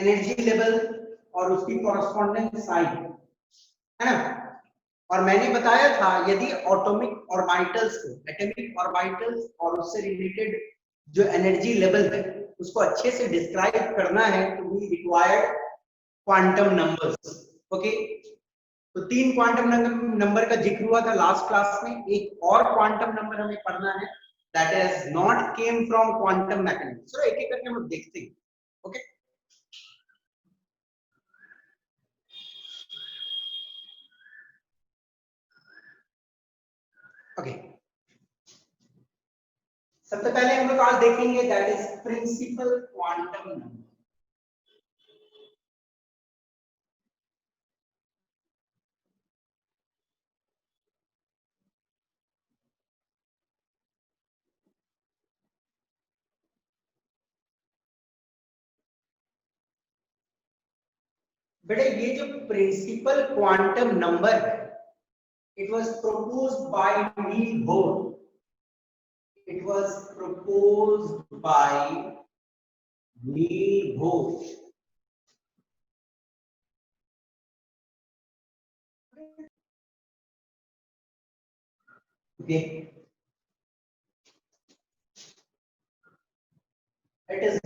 Energy level और उसकी corresponding sign, है ना। और मैंने बताया था यदि एटॉमिक ऑर्बिटल्स और उससे रिलेटेड जो एनर्जी लेवल है उसको अच्छे से डिस्क्राइब करना है तो we required quantum numbers. Okay, तो 3 क्वांटम नंबर का जिक्र हुआ था लास्ट क्लास में। एक और क्वांटम नंबर हमें पढ़ना है that is not came from quantum mechanics. चलो एक एक करके हम देखते हैं। ओके, ओके, सबसे पहले हम लोग आज देखेंगे that is principal quantum number. बेटा ये जो प्रिंसिपल क्वांटम नंबर है it was proposed by Niels Bohr. It was proposed by Niels Bohr. Okay, it is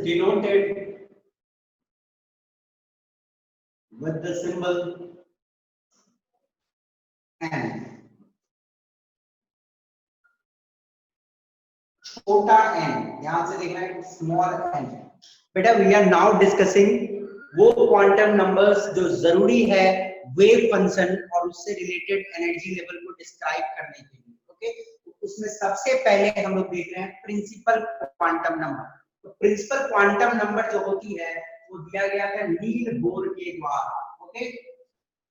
denoted with the symbol n. छोटा n, यहां से देखना है स्मॉल n। बेटा वी आर नाउ डिस्कसिंग वो क्वांटम नंबर्स जो जरूरी है वेव फंक्शन और उससे रिलेटेड एनर्जी लेवल को डिस्क्राइब करने के लिए। ओके, उसमें सबसे पहले हम लोग देख रहे हैं प्रिंसिपल क्वांटम नंबर। तो प्रिंसिपल क्वांटम नंबर जो होती है वो दिया गया था नील बोर के द्वारा। Okay,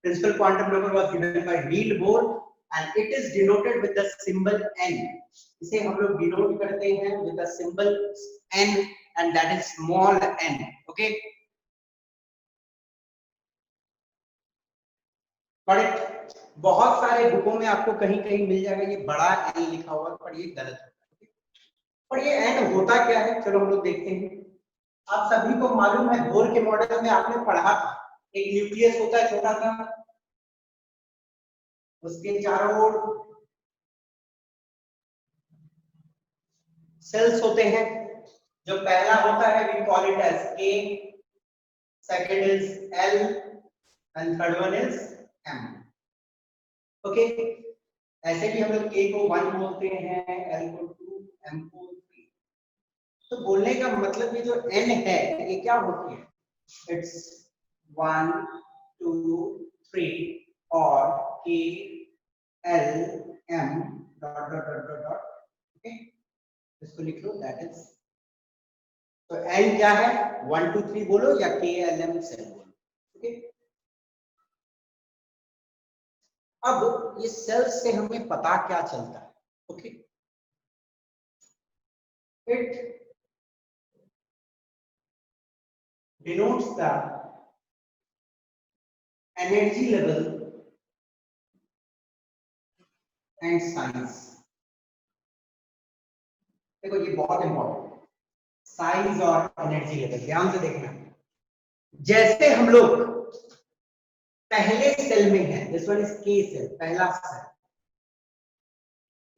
principal quantum number was given by Niels Bohr and it is denoted with the symbol n. इसे हम लोग डिनोट करते हैं with the symbol n and that is small n. okay, correct. बहुत सारे बुकों में आपको कहीं कहीं मिल जाएगा ये बड़ा n लिखा हुआ, पर ये गलत है। पर ये n होता क्या है चलो हम लोग देखते हैं। आप सभी को मालूम है बोर के मॉडल में आपने पढ़ा था एक न्यूक्लियस होता है छोटा सा, उसके चारों ओर सेल्स होते हैं। जो पहला होता है we call it as K, second is L and third one is M. Okay, ऐसे भी हम लोग के को 1 बोलते हैं, एल को 2, एम को 3। तो बोलने का मतलब ये जो एन है ये क्या होती है, इट्स 1 2 3 और K L M dot dot dot dot dot. Okay, इसको लिख लो दैट इज, तो एन क्या है 1 2 3 बोलो या के एल एम सेल बोलो। ओके, अब ये सेल्स से हमें पता क्या चलता है। Okay, it denotes the energy level and size। देखो ये बहुत इंपॉर्टेंट, साइज और एनर्जी लेवल ध्यान से देखना। जैसे हम लोग पहले सेल में है, दिस वन इज के सेल, पहला सेल,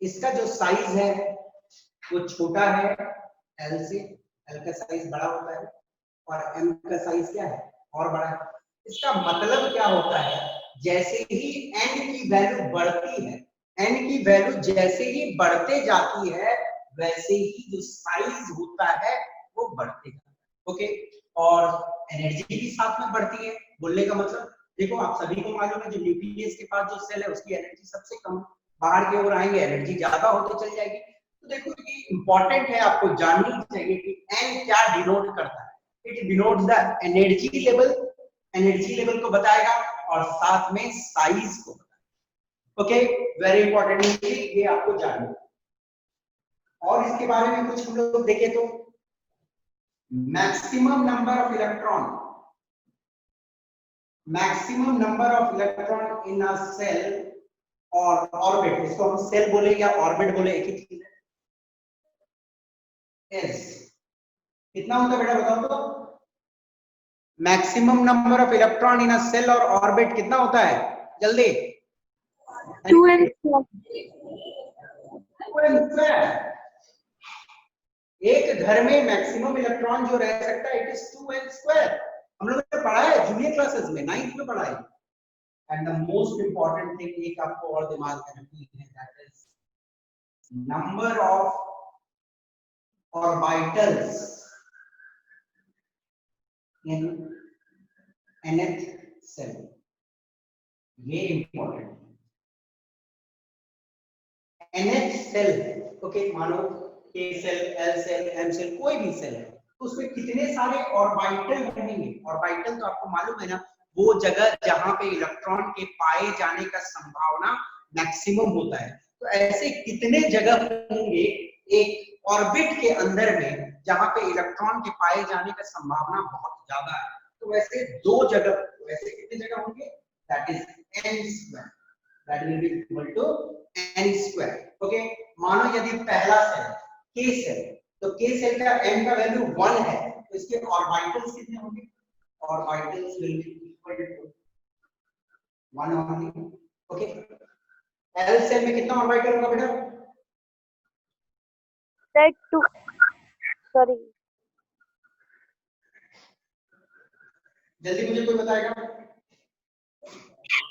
इसका जो साइज है वो छोटा है एल से, एल का साइज बड़ा होता है और एम का साइज क्या है और बड़ा है। इसका मतलब क्या होता है, जैसे ही एन की वैल्यू बढ़ती है, एन की वैल्यू जैसे ही बढ़ते जाती है वैसे ही जो साइज होता है वो बढ़ते जाता है। ओके, और एनर्जी भी साथ में बढ़ती है। बोलने का मतलब देखो आप सभी को मालूम है जो न्यूक्लियस के पास जो सेल है उसकी एनर्जी सबसे कम, बाहर की ओर आएंगे एनर्जी ज्यादा होती चल जाएगी। तो देखो ये इंपॉर्टेंट है, आपको जाननी चाहिए कि एन क्या डिनोट करता है। It denotes the energy level, energy level को बताएगा और साथ में साइज को बताएगा। ओके, वेरी इंपॉर्टेंट ये आपको जानना। और इसके बारे में कुछ हम लोग देखें तो maximum number of electron, maximum number of electron in a shell और ऑर्बिट, इसको हम सेल बोले या ऑर्बिट बोले एक ही चीज है। is कितना होता है बेटा बताओ तो? Maximum number of electron in a shell और ऑर्बिट कितना होता है जल्दी? 2n²। एक घर में मैक्सिमम इलेक्ट्रॉन जो रह सकता है इट इज 2n²। हम लोगों ने पढ़ा है जूनियर क्लासेस में 9th में पढ़ा है। And the most important thing एक आपको और दिमाग में रखनी है that is number of orbitals in nth shell. ये इंपॉर्टेंट है। nth सेल ओके, मानो k shell, l shell, m shell, कोई भी सेल है तो उसमें कितने सारे ऑर्बिटल रहेंगे? ऑर्बिटल तो आपको मालूम है ना, वो जगह जहां पे इलेक्ट्रॉन के पाए जाने का संभावना मैक्सिमम होता है। तो ऐसे कितने जगह होंगे एक ऑर्बिट के अंदर में जहां पे इलेक्ट्रॉन के पाए जाने का संभावना बहुत ज्यादा है? तो वैसे दो जगह, वैसे कितने जगह होंगे? That is n², that will be equal to n²। Okay, मानो यदि पहला सेल k सेल, तो k सेल का n का वैल्यू 1 है तो इसके ऑर्बिटल्स कितने होंगे? Orbitals will be equal to 1 only. Okay, l shell में कितना ऑर्बिटल होगा बेटा? दैट 2, सॉरी जल्दी मुझे कोई बताएगा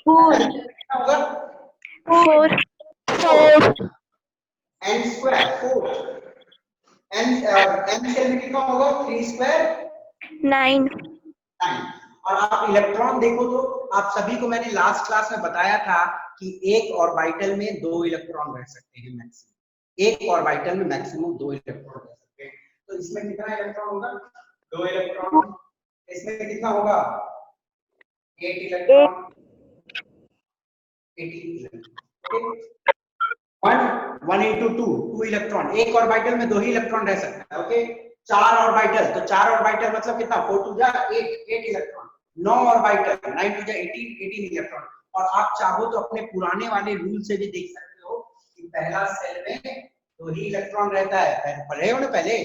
4 कितना होगा? 4 n², 4। n सेल में कितना होगा? 3² 9। 9। और आप इलेक्ट्रॉन देखो तो आप सभी को मैंने लास्ट क्लास में बताया था कि एक ऑर्बिटल में 2 इलेक्ट्रॉन रह सकते हैं मैक्सिमम। एक ऑर्बिटल में मैक्सिमम 2 इलेक्ट्रॉन रह सकते हैं। तो इसमें कितना इलेक्ट्रॉन होगा? 2 इलेक्ट्रॉन। इसमें कितना होगा? 8 electron, 18 electron. Okay, 1 into 2, 2 electron. एक ऑर्बिटल में 2 ही इलेक्ट्रॉन रह सकता है। ओके, 4 ऑर्बिटल, तो 4 ऑर्बिटल मतलब कितना? 4 2 जा 8 इलेक्ट्रॉन। 9 ऑर्बिटल, 9 2 जा 18 इलेक्ट्रॉन। और आप चाहो तो अपने पुराने वाले रूल से भी देख सकते हो कि पहला सेल में 2 ही इलेक्ट्रॉन रहता है, पढ़े हो ना पहले।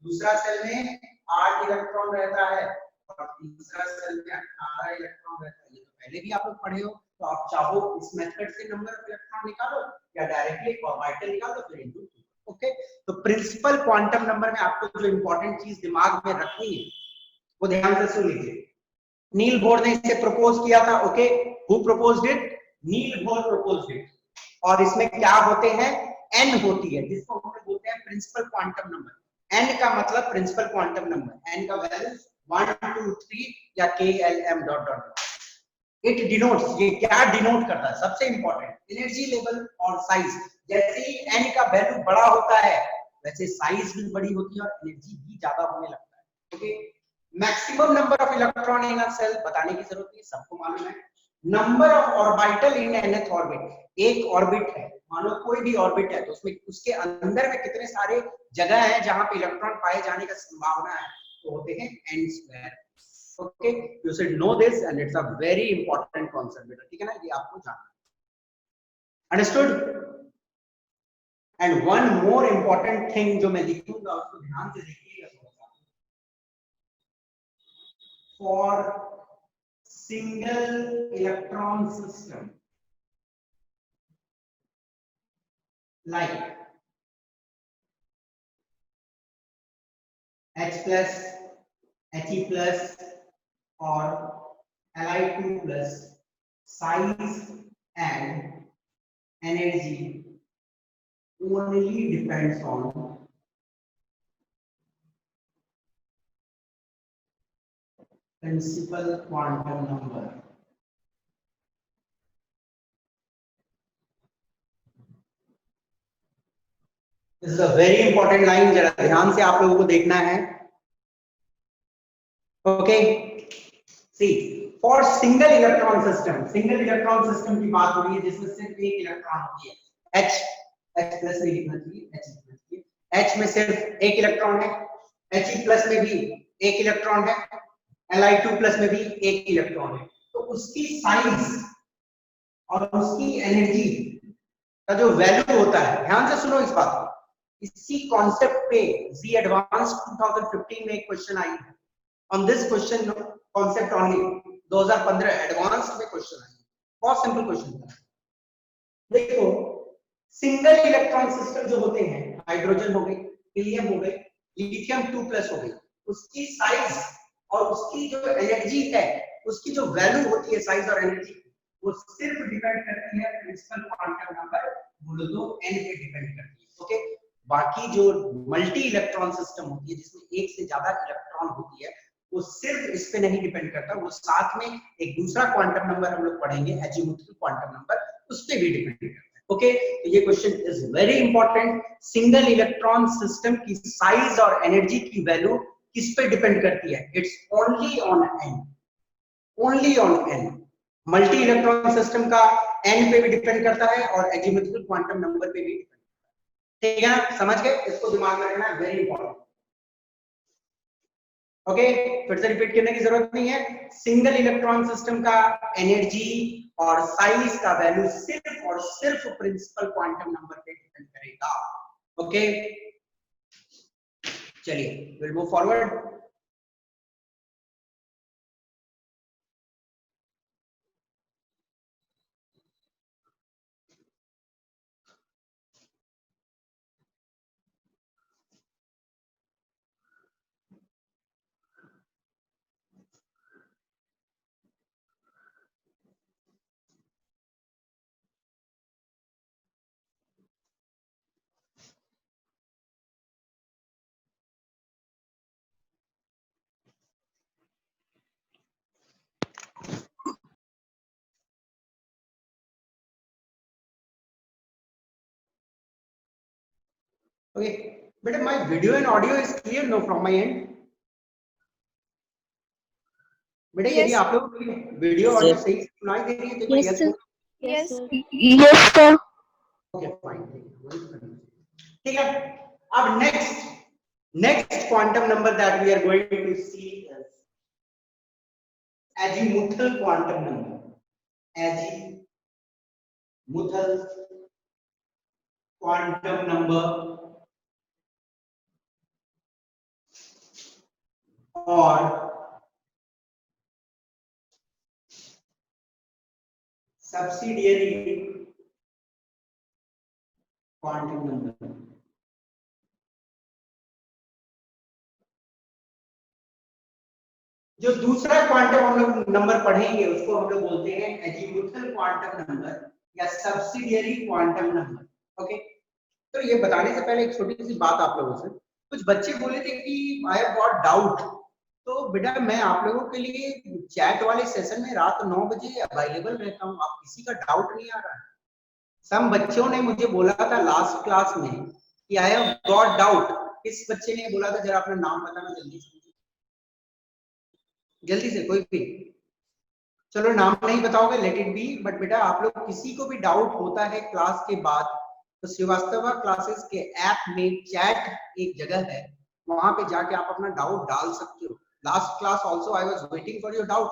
दूसरा सेल में 8 इलेक्ट्रॉन रहता है और तीसरा सेल में 18 इलेक्ट्रॉन रहता है। ये तो पहले भी आप लोग पढ़े हो। तो आप चाहो इस मेथड से नंबर ऑफ इलेक्ट्रॉन निकालो या डायरेक्टली ऑर्बिटल निकाल दो फिर इनटू 2। ओके, तो प्रिंसिपल क्वांटम नंबर में आपको जो इंपॉर्टेंट चीज दिमाग में रखनी है वो ध्यान से सुन लीजिए। नील बोर ने इसे प्रपोज किया था। Okay, who proposed it? Niels Bohr proposed it. और इसमें क्या होते हैं? n होती है, जिसको हम लोग बोलते हैं प्रिंसिपल क्वांटम नंबर। n का मतलब प्रिंसिपल क्वांटम नंबर। n का वैल्यू 1 2 3 या k l m dot dot. It denotes, ये क्या डिनोट करता है? सबसे इंपॉर्टेंट एनर्जी लेवल और साइज। जैसे ही n का वैल्यू बड़ा होता है वैसे साइज भी बड़ी होती है और एनर्जी भी ज्यादा होने लगता है। Okay, maximum number of electron in a shell बताने की जरूरत नहीं, सबको मालूम है। Number of orbital in nth orbit, एक ऑर्बिट है, मानो कोई भी ऑर्बिट है तो उसमें उसके अंदर में कितने सारे जगह है जहां पे इलेक्ट्रॉन पाए जाने का संभावना है, तो होते हैं n²। Okay, you should know this and it's a very important concept बेटा, ठीक है ना? ये आपको जानना है। Understood? And one more important thing जो मैं लिखूंगा उसको ध्यान से देखिएगा थोड़ा सा। For single electron system like H plus, He plus or Li2 plus, size and energy only depends on principal quantum number. This is a very important line, जरा ध्यान से आप लोगों को देखना है। Okay, see, for single electron system की बात हो रही है जिसमें सिर्फ एक इलेक्ट्रॉन होती है। H प्लस में लिखना चाहिए, H लिखना चाहिए। H में सिर्फ एक इलेक्ट्रॉन है, He प्लस में भी एक इलेक्ट्रॉन है, Li2 प्लस में भी एक इलेक्ट्रॉन है। तो उसकी साइज और उसकी एनर्जी का जो वैल्यू होता है, ध्यान से सुनो इस बात को, इसी कॉन्सेप्ट पे जी एडवांस 2015 में एक क्वेश्चन आई है on this question concept only. 2015 advance में क्वेश्चन आई, बहुत सिंपल क्वेश्चन था। देखो सिंगल इलेक्ट्रॉन सिस्टम जो होते हैं, हाइड्रोजन हो गई, हीलियम हो गई, लिथियम 2+ हो गई, उसकी साइज और उसकी जो एनर्जी है, उसकी जो वैल्यू होती है साइज और एनर्जी, वो सिर्फ डिपेंड करती है प्रिंसिपल क्वांटम नंबर बोलो तो n पे डिपेंड करती है। ओके, बाकी जो मल्टी इलेक्ट्रॉन सिस्टम होती है जिसमें एक से ज्यादा इलेक्ट्रॉन होती है, वो सिर्फ इस पे नहीं डिपेंड करता, वो साथ में एक दूसरा क्वांटम नंबर हम लोग पढ़ेंगे एजीमुथल क्वांटम नंबर, उस पे भी डिपेंड करता है। ओके, तो ये question is very important. Single electron system की साइज और एनर्जी की वैल्यू किस पे डिपेंड करती है? It's only on n, only on n। Multi electron system का n पे भी डिपेंड करता है और एजीमुथल क्वांटम नंबर पे भी डिपेंड करता है। ठीक है ना, समझ गए? इसको दिमाग में रखना, वेरी इंपॉर्टेंट। ओके, फिर से रिपीट करने की जरूरत नहीं है। सिंगल इलेक्ट्रॉन सिस्टम का एनर्जी और साइज का वैल्यू सिर्फ और सिर्फ प्रिंसिपल क्वांटम नंबर पे डिपेंड करेगा। ओके, चलिए विल मूव फॉरवर्ड। ओके बेटा, my video and audio is clear know from my and? बेटा यदि आप लोग वीडियो ऑडियो सही से सुनाई दे रही है तो यस बोलो। Yes, yes, sir. Okay fine, ठीक है। अब next quantum number that we are going to see is azimuthal quantum number. Azimuthal quantum number और सब्सिडियरी क्वांटम नंबर। जो दूसरा क्वांटम हम लोग नंबर पढ़ेंगे उसको हम लोग बोलते हैं एजीमुथल क्वांटम नंबर या सब्सिडियरी क्वांटम नंबर। ओके, तो ये बताने से पहले एक छोटी सी बात आप लोगों से। कुछ बच्चे बोले थे कि आई हैव गॉट डाउट, तो बेटा मैं आप लोगों के लिए चैट वाले सेशन में रात 9 बजे अवेलेबल रहता हूँ, आप किसी का डाउट नहीं आ रहा है? सम बच्चों ने मुझे बोला था लास्ट क्लास में कि आई हैव गॉट डाउट। किस बच्चे ने बोला था? जरा अपना नाम बताना जल्दी से, जल्दी से कोई भी। चलो नाम नहीं बताओगे, लेट इट बी। बट बेटा आप लोग किसी को भी डाउट होता है क्लास के बाद, तो श्रीवास्तव क्लासेस के ऐप में चैट एक जगह है, वहां पे जाके आप अपना डाउट डाल सकते हो। Last class also I was waiting for your doubt.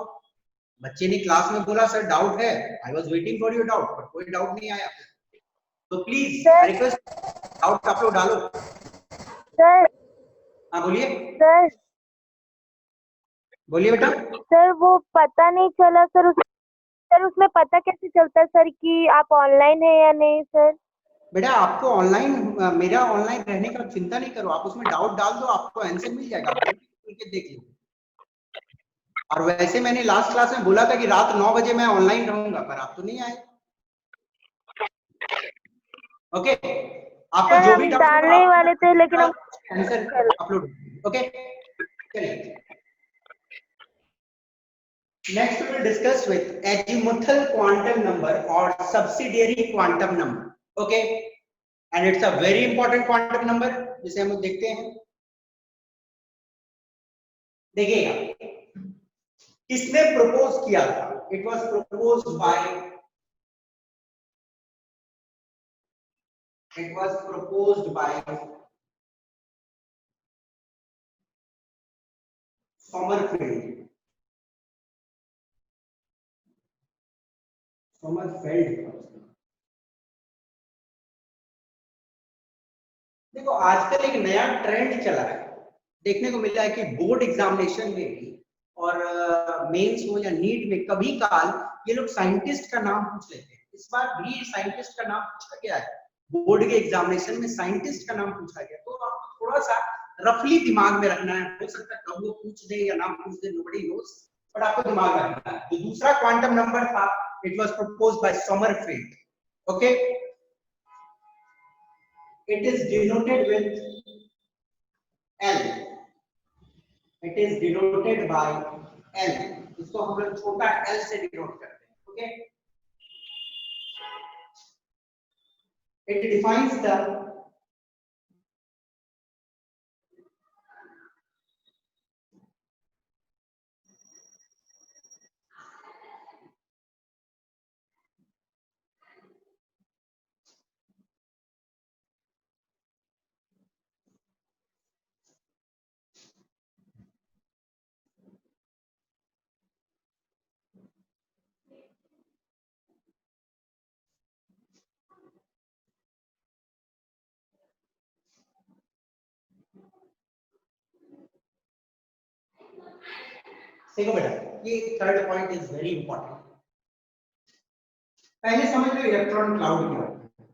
बच्चे ने क्लास में बोला सर डाउट है, I was waiting for your doubt, पर कोई डाउट नहीं आया। तो प्लीज Sir, रिक्वेस्ट, डाउट आप लोग डालो। sir, हाँ बोलिए, sir, बोलिए बेटा। सर वो पता नहीं चला सर उसमें पता कैसे चलता है सर कि आप ऑनलाइन है या नहीं सर? बेटा आपको ऑनलाइन, मेरा ऑनलाइन रहने का चिंता नहीं करो, आप उसमें डाउट डाल दो, आपको आंसर मिल जाएगा, आप खोल के देख लो। और वैसे मैंने लास्ट क्लास में बोला था कि रात 9 बजे मैं ऑनलाइन रहूंगा, पर आप तो नहीं आए। ओके, आपको सर जो भी हम डाउट होगा डालने आप वाले थे लेकिन हम आंसर अपलोड। ओके, चलिए next we will discuss with azimuthal quantum number और subsidiary quantum number. Okay, and it's a very important quantum number जिसे हम लोग देखते हैं। देखिएगा किसने प्रपोज किया था? It was proposed bye, it was proposed by Sommerfeld. Sommerfeld देखो आजकल एक नया ट्रेंड चला है, देखने को मिला है कि बोर्ड एग्जामिनेशन में भी और मेंस हो या नीट में कभी काल ये लोग साइंटिस्ट का नाम पूछ लेते हैं। इस बार भी साइंटिस्ट का नाम पूछा गया है, बोर्ड के एग्जामिनेशन में साइंटिस्ट का नाम पूछा गया। तो आपको थोड़ा सा रफली दिमाग में रखना है, हो सकता है कब वो पूछ दे या ना पूछ दे, नोबडी नोस, बट आपको दिमाग में रखना है। जो दूसरा क्वांटम नंबर था, it was proposed by Sommerfeld. Okay, it is denoted with L, it is denoted by L, इसको हम लोग छोटा L से डिनोट करते हैं। ओके, it defines the देखो बेटा, ये third point is very important. पहले समझ लो इलेक्ट्रॉन क्लाउड क्या होता है।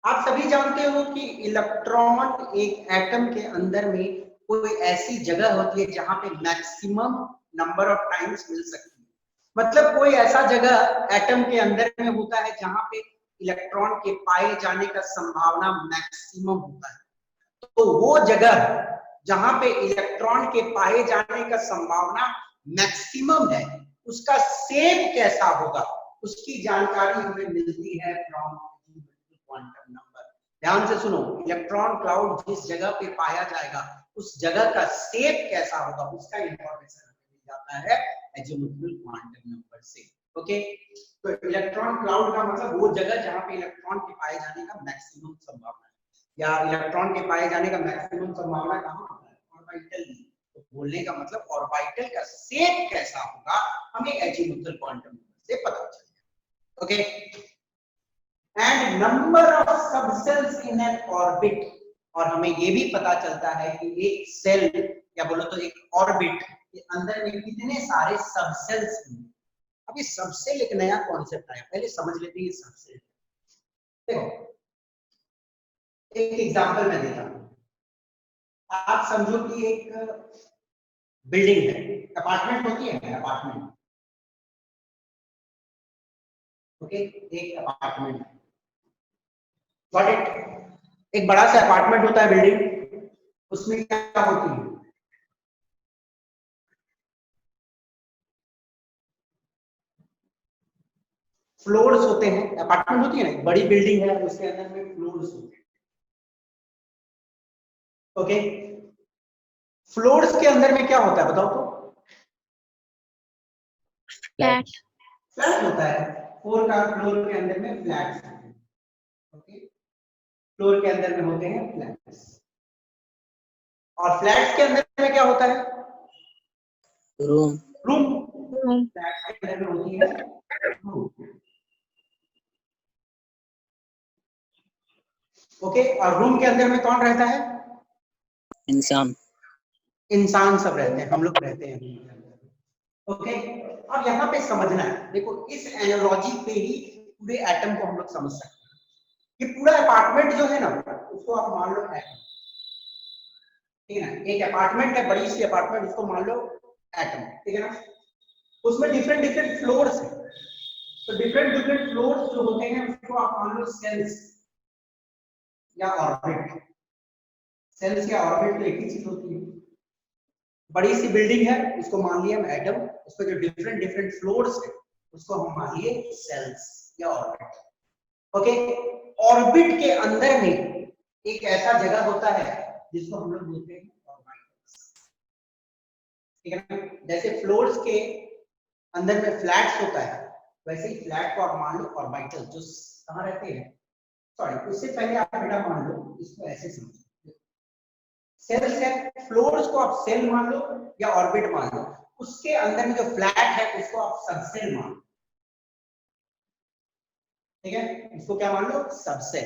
आप सभी जानते हो कि इलेक्ट्रॉन एक एटम के अंदर में कोई ऐसी जगह होती है जहां पे मैक्सिमम नंबर ऑफ टाइम्स मिल सकती है। मतलब कोई ऐसा जगह एटम के अंदर में होता है जहां पे इलेक्ट्रॉन के पाए जाने का संभावना मैक्सिमम होता है। तो वो जगह जहां पे इलेक्ट्रॉन के पाए जाने का संभावना मैक्सिमम है, उसका शेप कैसा होगा, उसकी जानकारी हमें मिलती है फ्रॉम क्वांटम नंबर। ध्यान से सुनो, इलेक्ट्रॉन क्लाउड जिस जगह पे पाया जाएगा उस जगह का शेप कैसा होगा, उसका इंफॉर्मेशन हमें मिल जाता है एजीमुथल क्वांटम नंबर से। ओके, तो इलेक्ट्रॉन क्लाउड का मतलब वो जगह जहां पे इलेक्ट्रॉन के पाए जाने का मैक्सिमम संभावना है, या इलेक्ट्रॉन के पाए जाने का मैक्सिमम संभावना कहां होता है, ऑर्बिटल में। तो बोलने का मतलब ऑर्बिटल का शेप कैसा होगा हमें एजीमुथल क्वांटम नंबर से पता चल जाएगा। Okay, and number of subcells in an orbit, और हमें ये भी पता चलता है कि एक सेल या बोलो तो एक ऑर्बिट के अंदर में कितने सारे सबसेल्स हैं। अब ये सबसेल एक नया कॉन्सेप्ट आया, पहले समझ लेते हैं ये सबसेल। देखो एक एग्जांपल मैं देता हूं, आप समझो कि एक बिल्डिंग है, अपार्टमेंट होती है ना, अपार्टमेंट। ओके, एक अपार्टमेंट, गॉट इट। एक बड़ा सा अपार्टमेंट होता है, बिल्डिंग, उसमें क्या होती है, फ्लोर्स होते हैं। अपार्टमेंट होती है ना, बड़ी बिल्डिंग है, उसके अंदर में फ्लोर्स होते हैं। ओके, फ्लोर्स के अंदर में क्या होता है बताओ तो? फ्लैट। फ्लैट होता है, फोर का फ्लोर के अंदर में फ्लैट्स होते हैं। ओके, फ्लोर के अंदर में होते हैं फ्लैट्स, और फ्लैट्स के अंदर में क्या होता है, रूम। रूम। फ्लैट के अंदर में होती है रूम। ओके, और रूम के अंदर में कौन रहता है, इंसान। इंसान सब रहते हैं, हम लोग रहते हैं रूम के अंदर। ओके, अब यहाँ पे समझना है, देखो इस एनालॉजी पे ही पूरे एटम को हम लोग समझ सकते हैं। ये पूरा अपार्टमेंट जो है ना, उसको आप मान लो एटम, ठीक है ना। एक अपार्टमेंट है, बड़ी सी अपार्टमेंट, उसको मान लो एटम, ठीक है ना। उसमें डिफरेंट डिफरेंट फ्लोर्स है, तो डिफरेंट डिफरेंट फ्लोर्स जो होते हैं उसको आप मान लो सेल्स या ऑर्बिट। सेल्स या ऑर्बिट तो एक ही चीज होती है। बड़ी सी बिल्डिंग है, उसको मान लिया हम एटम, उसमें जो डिफरेंट डिफरेंट फ्लोर्स है उसको हम मान लिए सेल्स या ऑर्बिट। ओके, ऑर्बिट के अंदर में एक ऐसा जगह होता है जिसको हम लोग बोलते हैं ऑर्बिटल्स, ठीक है ना। जैसे फ्लोर्स के अंदर में फ्लैट्स होता है, वैसे ही फ्लैट को आप मान लो ऑर्बिटल, जो कहां रहते हैं, सॉरी उससे पहले आप बेटा मान लो, इसको ऐसे समझो, सेल से फ्लोर्स को आप सेल मान लो या ऑर्बिट मान लो, उसके अंदर में जो फ्लैट है उसको आप सबसेल मान लो, ठीक है, इसको क्या मान लो, सबसेल।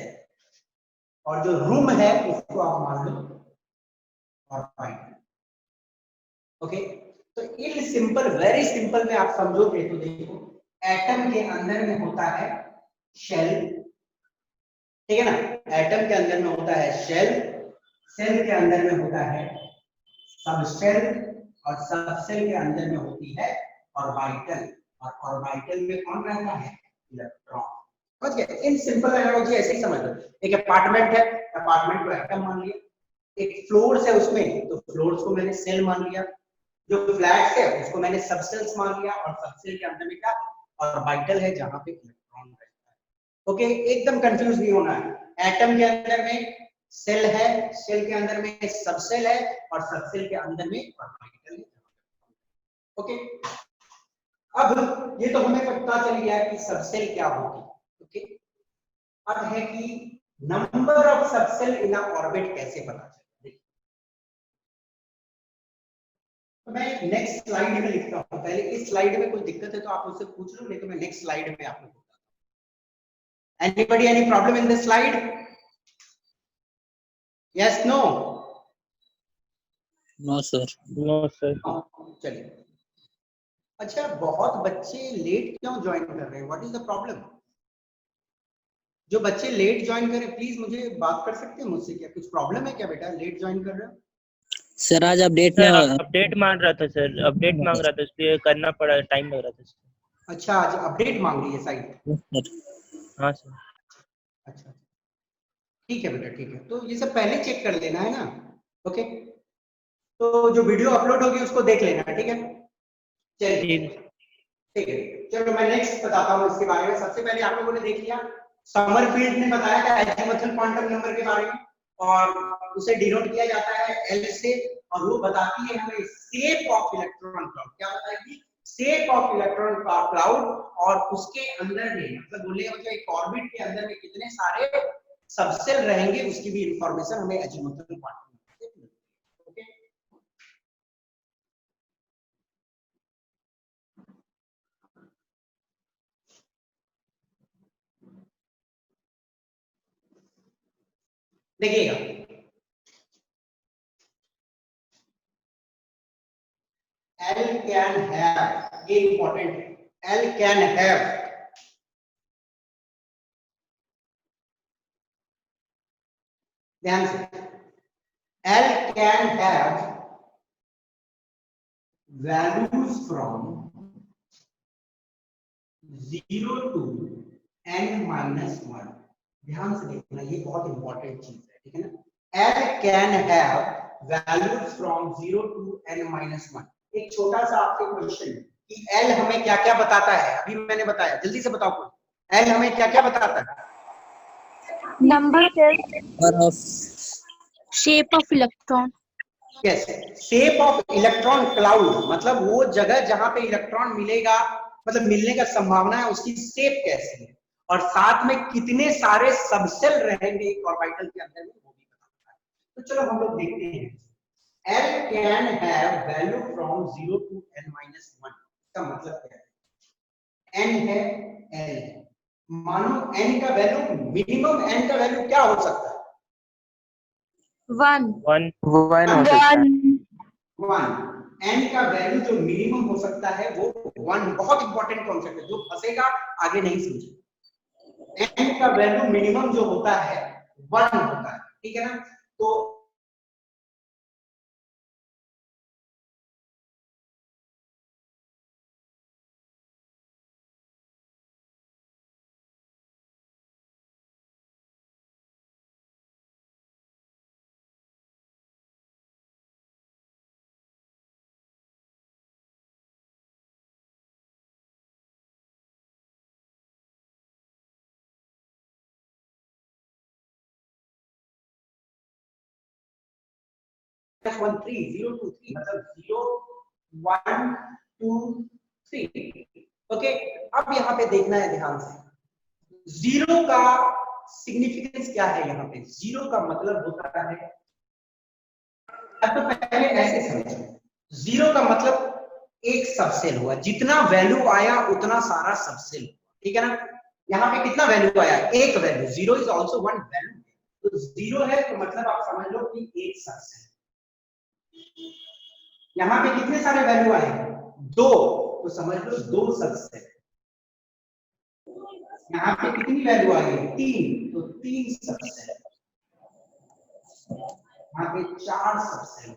और जो रूम है उसको आप मान लो ऑर्बिटल। ओके, तो इन सिंपल, वेरी सिंपल में आप समझोगे तो देखो, एटम के अंदर में होता है शेल, ठीक है ना, एटम के अंदर में होता है शेल, सेल के अंदर में होता है सबसेल, और सबसेल के अंदर में होती है ऑर्बिटल, और ऑर्बिटल में कौन रहता है, इलेक्ट्रॉन। समझ गए, इन सिंपल एनालॉजी ऐसे ही समझ लो। एक अपार्टमेंट है, अपार्टमेंट को एटम मान लिया, एक फ्लोर्स है उसमें, तो फ्लोर्स को मैंने सेल मान लिया, जो फ्लैट्स है उसको मैंने सबसेल्स मान लिया, और सबसेल के अंदर में क्या, ऑर्बिटल है जहां पे इलेक्ट्रॉन रहता है। ओके, एकदम कंफ्यूज नहीं होना है। एटम के अंदर में सेल है, सेल के अंदर में सबसेल है, और सबसेल के अंदर में ऑर्बिटल है। ओके, अब ये तो हमें पता चल गया कि सबसेल क्या होगी। ओके, अब है कि number of subshell in a orbit कैसे पता चले। तो मैं नेक्स्ट स्लाइड में लिखता हूं, पहले इस स्लाइड में कोई दिक्कत है तो आप मुझसे पूछ लो, नहीं तो मैं नेक्स्ट स्लाइड में आपको बताता हूं। Anybody any problem in this slide? Yes, no? No sir. No sir. चलिए, अच्छा, बहुत बच्चे लेट क्यों ज्वाइन कर रहे हैं, व्हाट इज द प्रॉब्लम? जो बच्चे लेट ज्वाइन कर रहे हैं, प्लीज मुझे बात कर सकते हैं मुझसे, क्या कुछ प्रॉब्लम है क्या बेटा, लेट ज्वाइन कर रहे हो? सर आज अपडेट सर में अपडेट मांग रहा था सर, अपडेट मांग रहा था, इसलिए करना पड़ा, टाइम लग रहा था सर। अच्छा, आज अपडेट मांग रही है साइट? हाँ सर। अच्छा, ठीक है बेटा, ठीक है, तो ये सब पहले चेक कर लेना है ना। ओके, तो जो वीडियो अपलोड होगी उसको देख लेना, ठीक है? चलिए, ठीक है, चलो मैं नेक्स्ट बताता हूँ इसके बारे में। सबसे पहले आप लोगों ने देख लिया, समरफील्ड ने बताया था अजीमुथल क्वांटम नंबर के बारे में, और उसे डिनोट किया जाता है एल से, और वो बताती है हमें शेप ऑफ इलेक्ट्रॉन क्लाउड। क्या बताएगी? शेप ऑफ इलेक्ट्रॉन क्लाउड, और उसके अंदर में, मतलब बोलने का मतलब एक ऑर्बिट के अंदर में कितने सारे सबसेल रहेंगे उसकी भी इंफॉर्मेशन हमें अजीमुथल क्वांटम नंबर से मिलती है। ओके, देखिएगा, L can have, ये इंपॉर्टेंट है, L can have, ध्यान से, L can have values from 0 to n-1। ध्यान से देखना, ये बहुत इंपॉर्टेंट चीज है, ठीक है ना। L can have values from 0 to n-1। एक छोटा सा आपसे क्वेश्चन कि L हमें क्या क्या बताता है, अभी मैंने बताया, जल्दी से बताओ कोई, L हमें क्या क्या बताता है? Number, of shape of electron. Yes, shape of electron cloud, मतलब वो जगह जहां पे इलेक्ट्रॉन मिलेगा, मतलब मिलने का संभावना है, उसकी शेप कैसी है, और साथ में कितने सारे सबसेल रहेंगे एक ऑर्बिटल के अंदर में, वो भी बताता है। तो चलो हम लोग देखते हैं। L can have value from 0 to n-1। इसका मतलब क्या है? n है, L है, मानो n का वैल्यू, मिनिमम n का वैल्यू क्या हो सकता है? 1 1 n का वैल्यू जो मिनिमम हो सकता है वो 1। बहुत इंपॉर्टेंट कॉन्सेप्ट है, जो फंसेगा आगे नहीं समझे। n का वैल्यू मिनिमम जो होता है 1 होता है, ठीक है ना। तो मतलब 0 1 2 3। ओके, अब यहाँ पे देखना है ध्यान से, जीरो का सिग्निफिकेंस क्या है। यहाँ पे जीरो का मतलब होता है, अब तो पहले ऐसे समझो, जीरो का मतलब एक सबसेल हुआ, जितना वैल्यू आया उतना सारा सबसेल, ठीक है ना। यहाँ पे कितना वैल्यू आया, एक value, 0 is also one value, तो 0 है तो मतलब आप समझ लो कि एक सबसेल। यहाँ पे कितने सारे वैल्यू आए, 2, तो समझ लो 2 सबसेल। यहाँ पे कितनी वैल्यू आई है, 3, तो 3 सबसेल। यहाँ पे 4 सबसेल।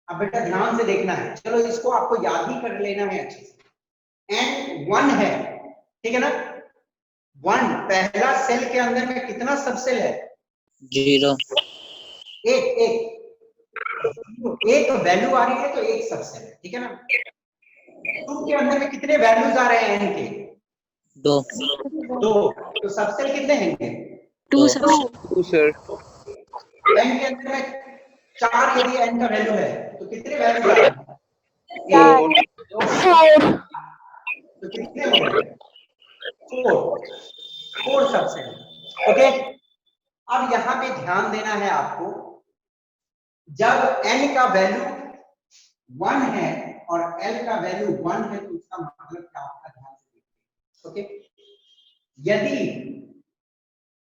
अब बेटा ध्यान से देखना है, चलो इसको आपको याद ही कर लेना है अच्छे से। एन 1 है, ठीक है ना, 1 पहला सेल के अंदर में कितना सबसेल है, 0 एक वैल्यू आ रही है तो एक सबसेल है, ठीक है ना। 2 के अंदर में कितने वैल्यूज आ रहे हैं एन के, 2 तो सबसेल कितने हैं, 2 सर। एन के अंदर में 4 यदि एन का वैल्यू है तो कितने वैल्यूज आ रहे हैं, 4 तो कितने हो गए, 4 सबसेल। ओके, अब यहाँ पे ध्यान देना है आपको, जब n का वैल्यू 1 है और l का वैल्यू 1 है तो उसका मतलब क्या होता है, ध्यान से देखिए। ओके, यदि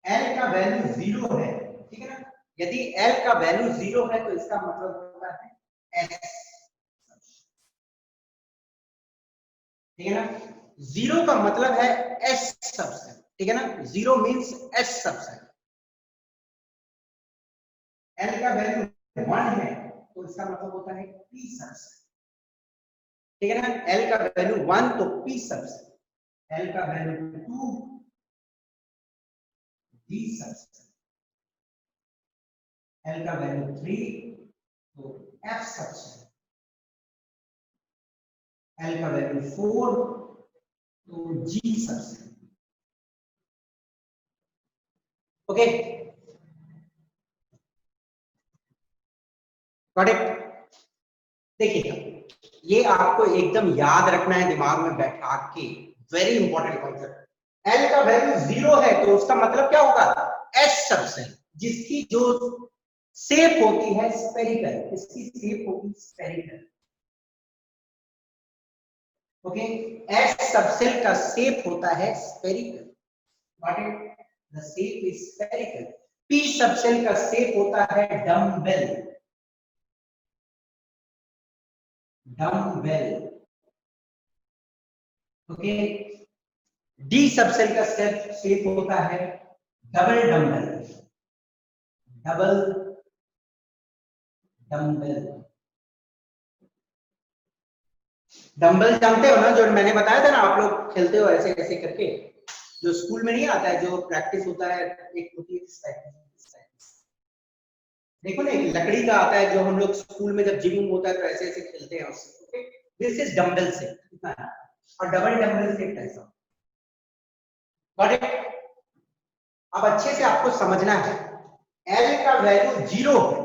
l का वैल्यू 0 है, ठीक है ना, यदि l का वैल्यू 0 है तो इसका मतलब होता है s, ठीक है ना। 0 का मतलब है s सबसेल, ठीक है ना, 0 मींस s सबसेल। l का वैल्यू 1 है तो इसका मतलब होता है p सबसेल, ठीक है ना। l का वैल्यू 1 तो p सबसेल, l का वैल्यू 2 d सबसेल, l का वैल्यू 3 तो f सबसेल, l का वैल्यू 4 तो g subshell. Okay, got it. देखिए ये आपको एकदम याद रखना है, दिमाग में बैठा के, वेरी इंपॉर्टेंट कॉन्सेप्ट। L का वैल्यू 0 है तो उसका मतलब क्या होगा, S सबसेल, जिसकी जो शेप होती है स्फेरिकल, इसकी शेप होगी स्फेरिकल। ओके, S सबसेल का शेप होता है spherical, what is the shape is spherical. P subshell का शेप होता है dumbbell, dumbbell. Okay, D subshell का शेप होता है double dumbbell, double dumbbell. Dumbbell जानते हो ना, जो मैंने बताया था ना, आप लोग खेलते हो ऐसे ऐसे करके, जो स्कूल में नहीं आता है, जो प्रैक्टिस होता है, एक होती है देखो ना, एक लकड़ी का आता है जो हम लोग स्कूल में जब जिम होता है तो ऐसे ऐसे खेलते हैं उससे। ओके, दिस इज डम्बल से, और डबल डम्बल से ऐसा। Got it. अब अच्छे से आपको समझना है, L का वैल्यू 0 है,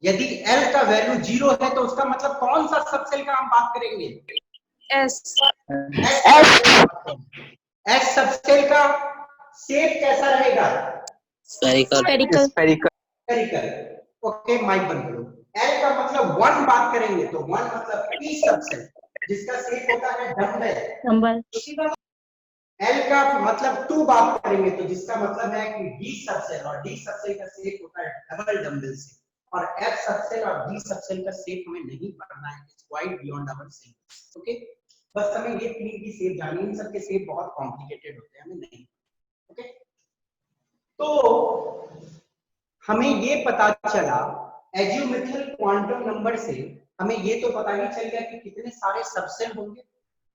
यदि L का वैल्यू 0 है तो उसका मतलब कौन सा सबसेल का हम बात करेंगे, S सबसेल का शेप कैसा रहेगा, स्फेरिकल ओके, माइक बंद करो। L का मतलब 1 बात करेंगे तो 1 मतलब P सबसेल, जिसका शेप होता है डम्बल। L का मतलब 2 बात करेंगे तो जिसका मतलब है कि D सबसेल, और D सबसेल का शेप होता है डबल डम्बल से, और F सबसेल और D सबसेल का शेप हमें नहीं पढ़ना है, it's quite beyond our syllabus. Okay, बस हमें ये तीन की शेप जाननी है, इन सब के शेप बहुत कॉम्प्लिकेटेड होते हैं, हमें नहीं। ओके, तो हमें ये पता चला एजियोमेट्रिक क्वांटम नंबर से, हमें ये तो पता ही चल गया कि कितने सारे सबसेल होंगे,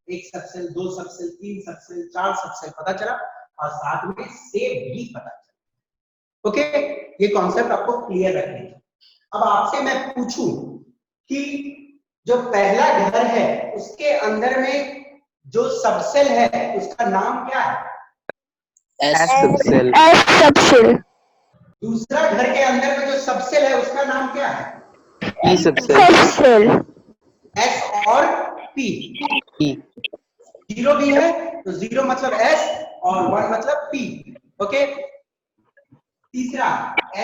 1 सबसेल, 2 सबसेल, 3 सबसेल, 4 सबसेल पता चला, और साथ में शेप भी पता चला। ओके, ये कॉन्सेप्ट आपको क्लियर रखना है। अब आपसे मैं पूछूं कि जो पहला घर है उसके अंदर में जो सबसेल है उसका नाम क्या है, S सबसेल। दूसरा घर के अंदर में जो सबसेल है उसका नाम क्या है, P सबसेल। S और P। 0 भी है तो 0 मतलब S और 1 मतलब P। ओके, तीसरा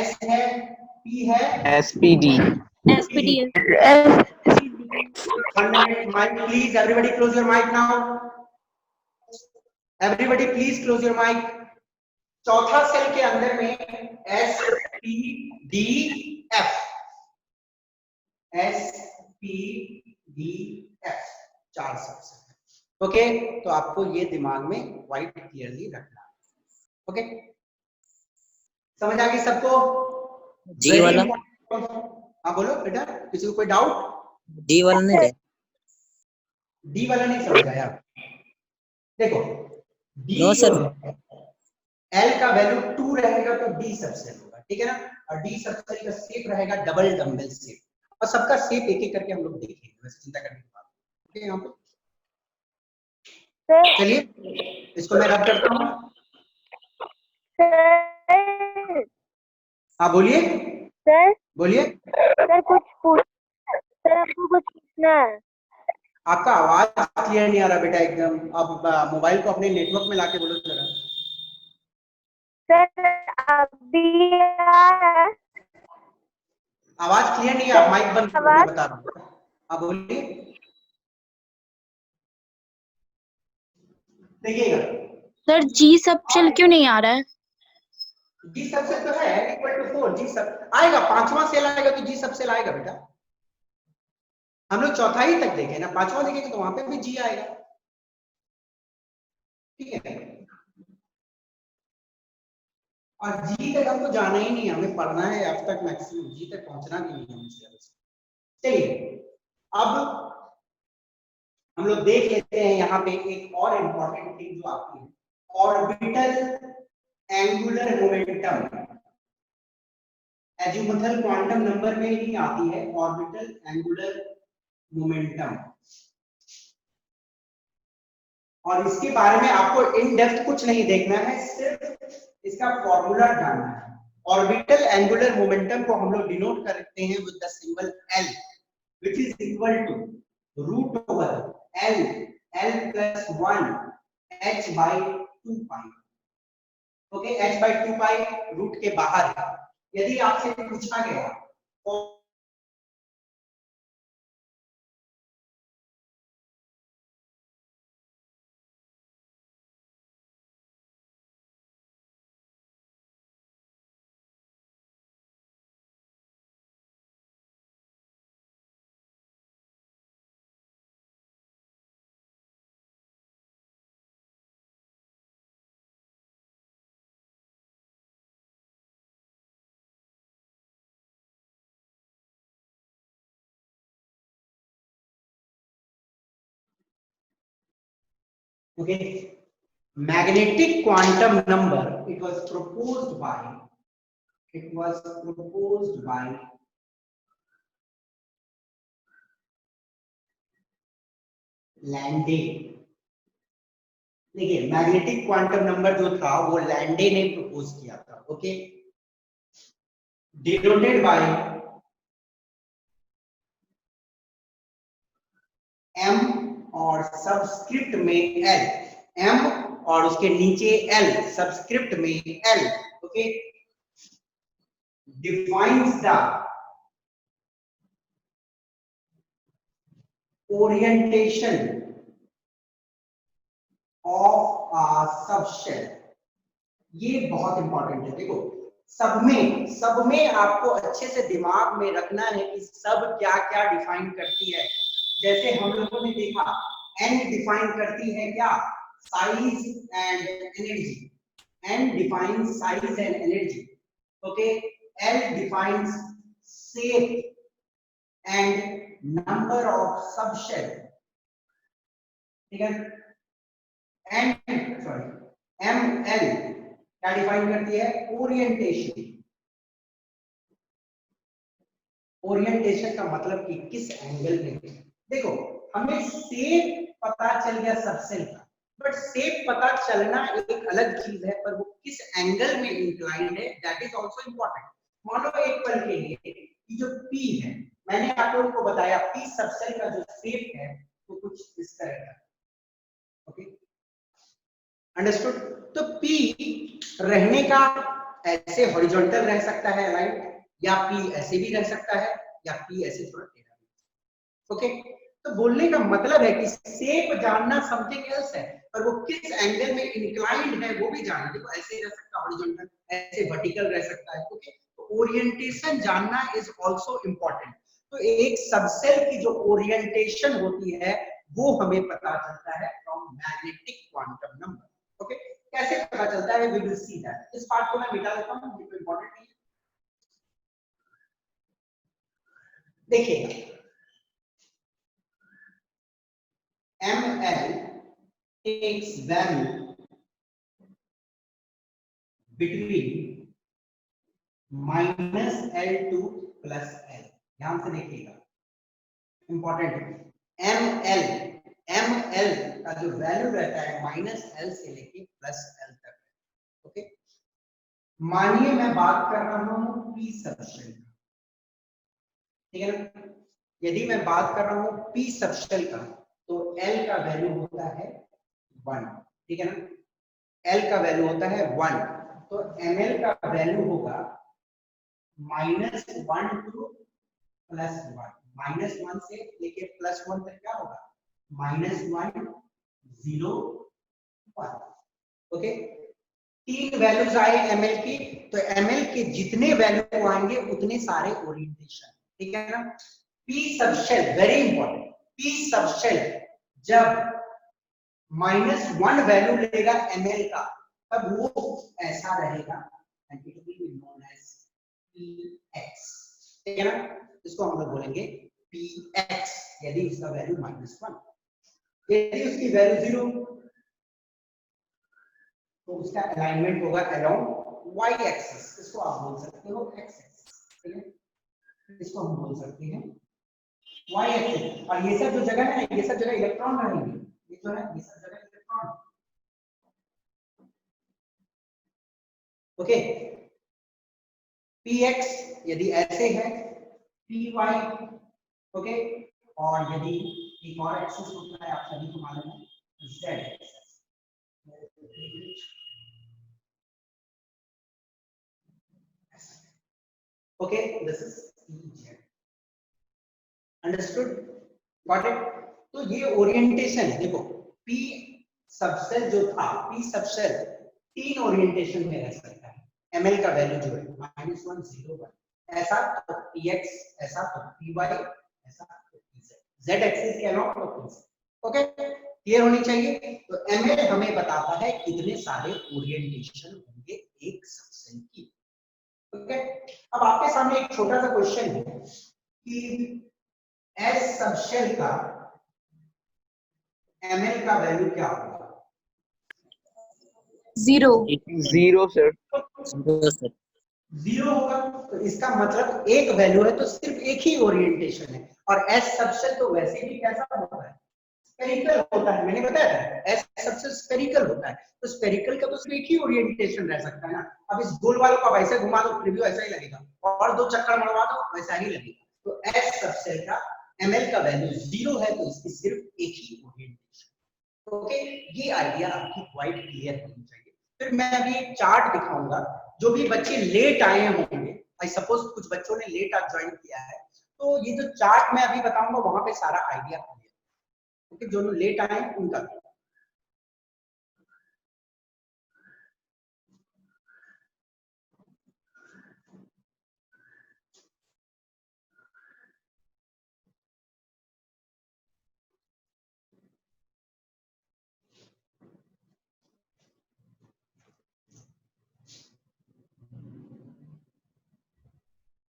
S है, P है, SPD 1 minute, mic please, everybody close your mic now. Everybody please close your mic. चौथा सेल के अंदर में S P D F, S P D F 4 subshell है। ओके, तो आपको ये दिमाग में वाइट क्लियरली रखना है। ओके, समझ आ गई सबको? जी वाला, हाँ बोलो बेटा, किसी को कोई डाउट? डी वाला नहीं रहे। डी वाला नहीं समझ आया? देखो डी नो जो सर। है एल का वैल्यू 2 रहेगा तो डी सबसेल होगा, ठीक है ना? और डी सबसेल का शेप रहेगा डबल डंबल शेप, और सबका शेप एक एक करके हम लोग देखेंगे, वैसे चिंता करने की बात नहीं है। यहाँ पे सर चलिए इसको मैं रब करता हूँ। सर हाँ बोलिए, सर बोलिए। सर सर आपको कुछ पूछना है। आपका आवाज क्लियर नहीं आ रहा बेटा एकदम। अब मोबाइल को अपने नेटवर्क में लाके बोलो जरा। सर अभी आवाज क्लियर नहीं है, आप माइक बंद करो, मैं बता रहा हूँ। आप बोलिए, देखिएगा। सर जी सबसेल क्यों नहीं आ रहा है? जी सबसेल तो है इक्वल टू 4, जी सब आएगा, 5वां सेल आएगा तो जी सबसेल आएगा बेटा। हम लोग चौथा ही तक देखे ना, 5वां देखेंगे तो वहां पे भी जी आएगा, ठीक है? और जी तक हमको जाना ही नहीं है, हमें पढ़ना है अब तक मैक्सिमम, जी तक पहुंचना भी नहीं है हमें सिलेबस। चलिए अब हम लोग देख लेते हैं यहाँ पे एक और इम्पोर्टेंट थिंग जो आती है, orbital angular momentum. Azimuthal quantum number में ही आती है ऑर्बिटल एंगुलर मोमेंटम, और इसके बारे में आपको इन डेप्थ कुछ नहीं देखना है, सिर्फ इसका फॉर्मूला जानना है। ऑर्बिटल एंगुलर मोमेंटम को हम लोग डिनोट करते हैं with the symbol L, which is equal to root over L plus 1 h by 2 pi। Okay, h by 2 pi root के बाहर है। यदि आपसे पूछा गया okay, magnetic quantum number, it was proposed by Landé. देखिए मैग्नेटिक क्वांटम नंबर जो था वो लैंडे ने प्रपोज किया था, ओके, डिनोटेड बाय m और सबस्क्रिप्ट में l, m और उसके नीचे l, सबस्क्रिप्ट में l, okay, defines the orientation of a subshell. ये बहुत इंपॉर्टेंट है। देखो सब में आपको अच्छे से दिमाग में रखना है कि सब क्या क्या डिफाइन करती है। जैसे हम लोगों ने देखा n डिफाइन करती है क्या, size and energy, n defines size and energy, okay, l defines shape and number of subshell, ठीक है, ml क्या डिफाइन करती है, ओरिएंटेशन। ओरिएंटेशन का मतलब कि किस एंगल में। देखो हमें शेप पता चल गया सबसेल का, बट शेप पता चलना एक अलग चीज है, पर वो किस एंगल में इंक्लाइंड है दैट इज आल्सो इंपॉर्टेंट। मान लो एक पल के लिए कि जो P है, मैंने आप लोगों को बताया P सबसेल का जो शेप है वो कुछ इस तरह का, ओके, अंडरस्टूड। तो P रहने का ऐसे हॉरिजॉन्टल रह सकता है लाइट, या P ऐसे भी रह सकता है, या P ऐसे थोड़ा टेढ़ा, ओके। तो बोलने का मतलब है कि शेप जानना समथिंग एल्स है, पर वो किस एंगल में इंक्लाइंड है वो भी जानना। देखो ऐसे ही रह सकता है हॉरिजॉन्टल, ऐसे वर्टिकल रह सकता है। ओके, तो ओरिएंटेशन जानना इज आल्सो इम्पोर्टेंट। तो एक सबसेल की जो ओरिएंटेशन होती है वो हमें पता चलता है from magnetic quantum number. Okay, कैसे पता चलता है, वी विल सी दैट। इस पार्ट को मैं मिटा देता हूं, ये तो इंपॉर्टेंट नहीं है। देखिए ml takes value between minus L to plus L। ध्यान से देखिएगा, इंपॉर्टेंट है। ml का जो वैल्यू रहता है माइनस L से लेके प्लस L तक। ओके, मानिए मैं बात कर रहा हूं p सबशेल का, ठीक है ना। यदि मैं बात कर रहा हूं p सबशेल का तो L का वैल्यू होता है 1, ठीक है ना। L का वैल्यू होता है 1, तो ml का वैल्यू होगा -1 टू +1। -1 से लेके +1 तक क्या होगा, -1 0 1। ओके, 3 वैल्यूज आए ml की, तो ml के जितने वैल्यू आएंगे उतने सारे ओरिएंटेशन, ठीक है ना। p subshell very important, p subshell जब -1 वैल्यू लेगा ml का तब वो ऐसा रहेगा and it will be known as px, ठीक है ना। इसको हम लोग बोलेंगे px यदि उसका वैल्यू -1। यदि उसकी वैल्यू 0 तो उसका अलाइनमेंट होगा अलोंग y एक्सिस। इसको आप बोल सकते हो x एक्सिस, ठीक है। इसको हम बोल सकते हैं y एक्सिस। और ये सब जो जगह है, ये सब जगह इलेक्ट्रॉन रहेंगे, ये जो है ये सब जगह इलेक्ट्रॉन। ओके, px यदि ऐसे है, py, ओके, और यदि एक और एक्सिस होता है, आप सभी को मालूम है, z axis. Okay, this is z, understood, got it. तो ये ओरिएंटेशन है। देखो p सबसेल जो था, p सबसेल 3 ओरिएंटेशन में रह सकता है। ml का वैल्यू जो है -1 0 1, ऐसा तो px, ऐसा तो py, ऐसा तो pz, z एक्सिस के अलावा तो pz। ओके, क्लियर होनी चाहिए। तो ml हमें बताता है कितने सारे ओरिएंटेशन होंगे एक सबसेल की। ओके, अब आपके सामने एक छोटा सा क्वेश्चन है कि S सबशेल का ml का वैल्यू क्या होगा? 0। 0 sir। 0 सर। 0 होगा, तो इसका मतलब एक वैल्यू है तो सिर्फ एक ही ओरिएंटेशन है। और S सबशेल तो वैसे भी कैसा होता है, स्फेरिकल होता है। मैंने बताया था S सबशेल स्फेरिकल होता है, तो स्फेरिकल का तो सिर्फ एक ही ओरिएंटेशन रह सकता है ना। अब इस गोल वाले को वैसे घुमा दो फिर भी वैसा ही लगेगा, और 2 चक्कर मरवा दो वैसा ही लगेगा। तो S सबशेल का ml का वैल्यू 0 है, तो इसकी सिर्फ एक ही ओरिएंटेशन। ओके, ये आइडिया आपकी क्वाइट क्लियर होनी चाहिए। फिर मैं अभी एक चार्ट दिखाऊंगा। जो भी बच्चे लेट आए होंगे, आई सपोज कुछ बच्चों ने लेट आज ज्वाइन किया है, तो ये जो चार्ट मैं अभी बताऊंगा वहां पे सारा आइडिया क्लियर। ओके, जो लोग लेट आए उनका